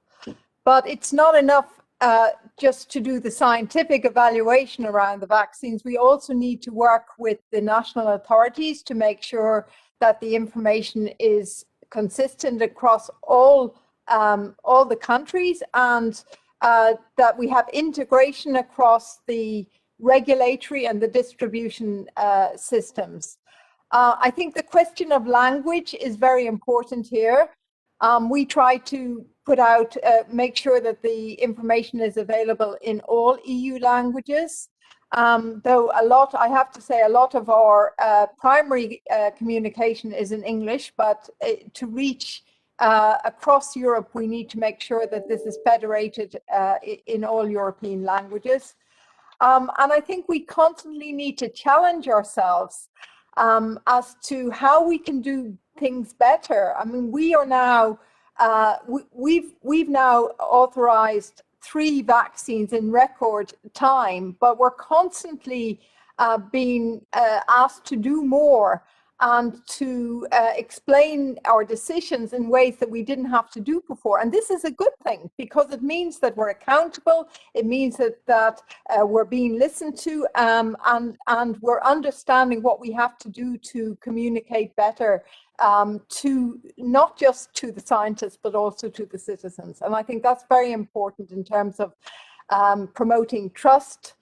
But it's not enough just to do the scientific evaluation around the vaccines. We also need to work with the national authorities to make sure that the information is consistent across all the countries, and that we have integration across the regulatory and the distribution systems. I think the question of language is very important here. We try to put out, make sure that the information is available in all EU languages. Though I have to say, a lot of our primary communication is in English, but to reach across Europe, we need to make sure that this is federated in all European languages. And I think we constantly need to challenge ourselves as to how we can do things better. I mean, we are now, we've now authorized 3 vaccines in record time, but we're constantly being asked to do more and to explain our decisions in ways that we didn't have to do before. And this is a good thing, because it means that we're accountable. It means that we're being listened to, and we're understanding what we have to do to communicate better, to not just to the scientists, but also to the citizens. And I think that's very important in terms of promoting trust,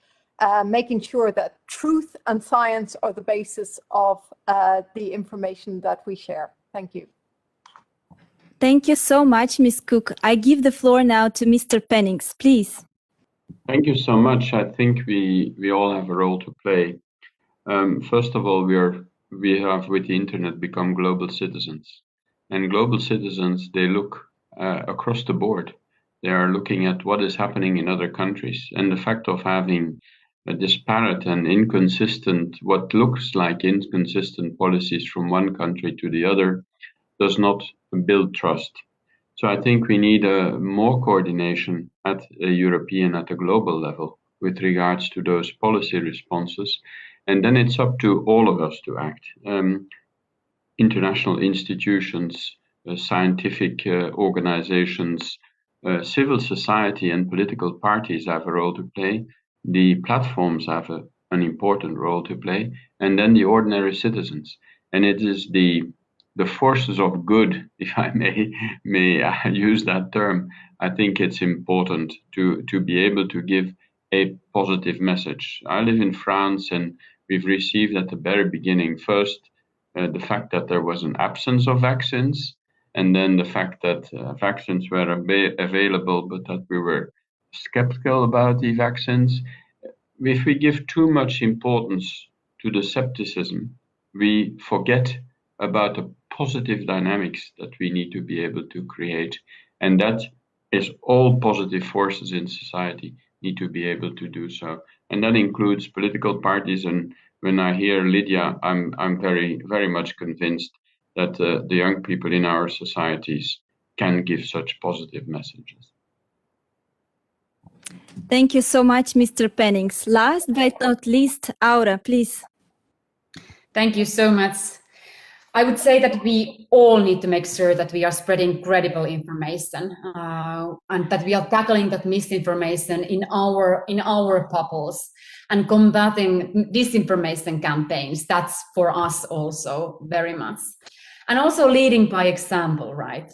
making sure that truth and science are the basis of the information that we share. Thank you. Thank you so much, Ms. Cooke. I give the floor now to Mr. Penninckx, please. Thank you so much. I think we all have a role to play. First of all, we have with the internet become global citizens, and global citizens, they look across the board. They are looking at what is happening in other countries, and the fact of having a disparate and inconsistent, what looks like inconsistent policies from one country to the other does not build trust. So I think we need more coordination at a European, at a global level with regards to those policy responses. And then it's up to all of us to act. International institutions, scientific organizations, civil society and political parties have a role to play. The platforms have an important role to play, and then the ordinary citizens. And it is the forces of good, if I may use that term. I think it's important to be able to give a positive message. I live in France, and we've received at the very beginning, first, the fact that there was an absence of vaccines, and then the fact that vaccines were available, but that we were skeptical about the vaccines. If we give too much importance to the skepticism, we forget about the positive dynamics that we need to be able to create. And that is all positive forces in society need to be able to do so. And that includes political parties and when I hear Lídia, I'm very, very much convinced that the young people in our societies can give such positive messages. Thank you so much, Mr. Penninckx. Last but not least, Aura, please. Thank you so much. I would say that we all need to make sure that we are spreading credible information and that we are tackling that misinformation in our bubbles and combating disinformation campaigns. That's for us also very much. And also leading by example, right?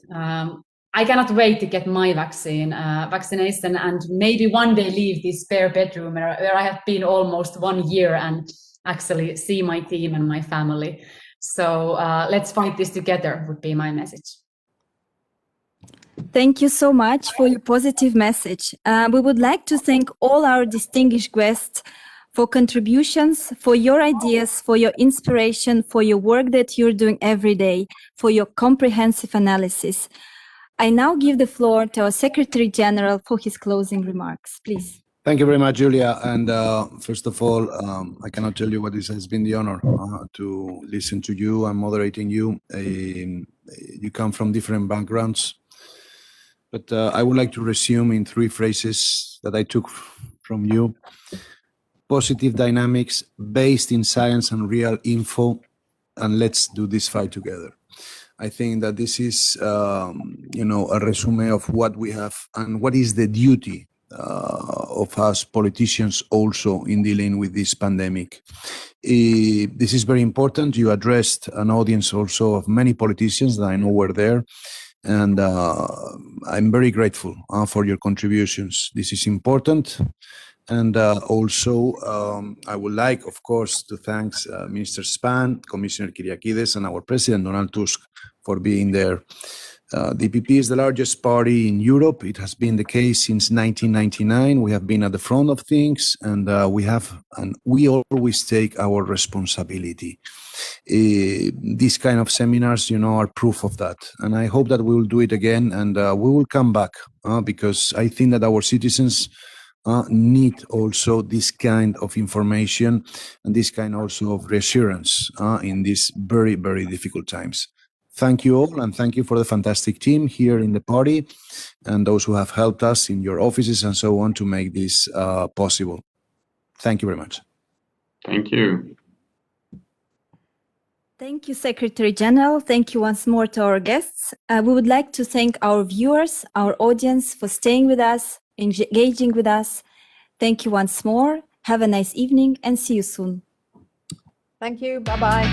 I cannot wait to get my vaccination and maybe one day leave this spare bedroom where I have been almost 1 year and actually see my team and my family. So let's fight this together would be my message. Thank you so much for your positive message. We would like to thank all our distinguished guests for contributions, for your ideas, for your inspiration, for your work that you're doing every day, for your comprehensive analysis. I now give the floor to our Secretary General for his closing remarks. Please. Thank you very much, Julia. And first of all, I cannot tell you what it has been the honor to listen to you and moderating you. You come from different backgrounds, but I would like to resume in 3 phrases that I took from you. Positive dynamics based in science and real info, and let's do this fight together. I think that this is, a resume of what we have and what is the duty of us politicians also in dealing with this pandemic. This is very important. You addressed an audience also of many politicians that I know were there, and I'm very grateful for your contributions. This is important. And also, I would like, of course, to thank Minister Spahn, Commissioner Kyriakides, and our President, Donald Tusk, for being there. The EPP is the largest party in Europe. It has been the case since 1999. We have been at the front of things, and we always take our responsibility. These kind of seminars, are proof of that. And I hope that we will do it again, and we will come back because I think that our citizens need also this kind of information and this kind also of reassurance in these very, very difficult times. Thank you all, and thank you for the fantastic team here in the party and those who have helped us in your offices and so on to make this possible. Thank you very much. Thank you. Thank you, Secretary General. Thank you once more to our guests. We would like to thank our viewers, our audience for staying with us, engaging with us. Thank you once more. Have a nice evening and see you soon. Thank you. Bye-bye.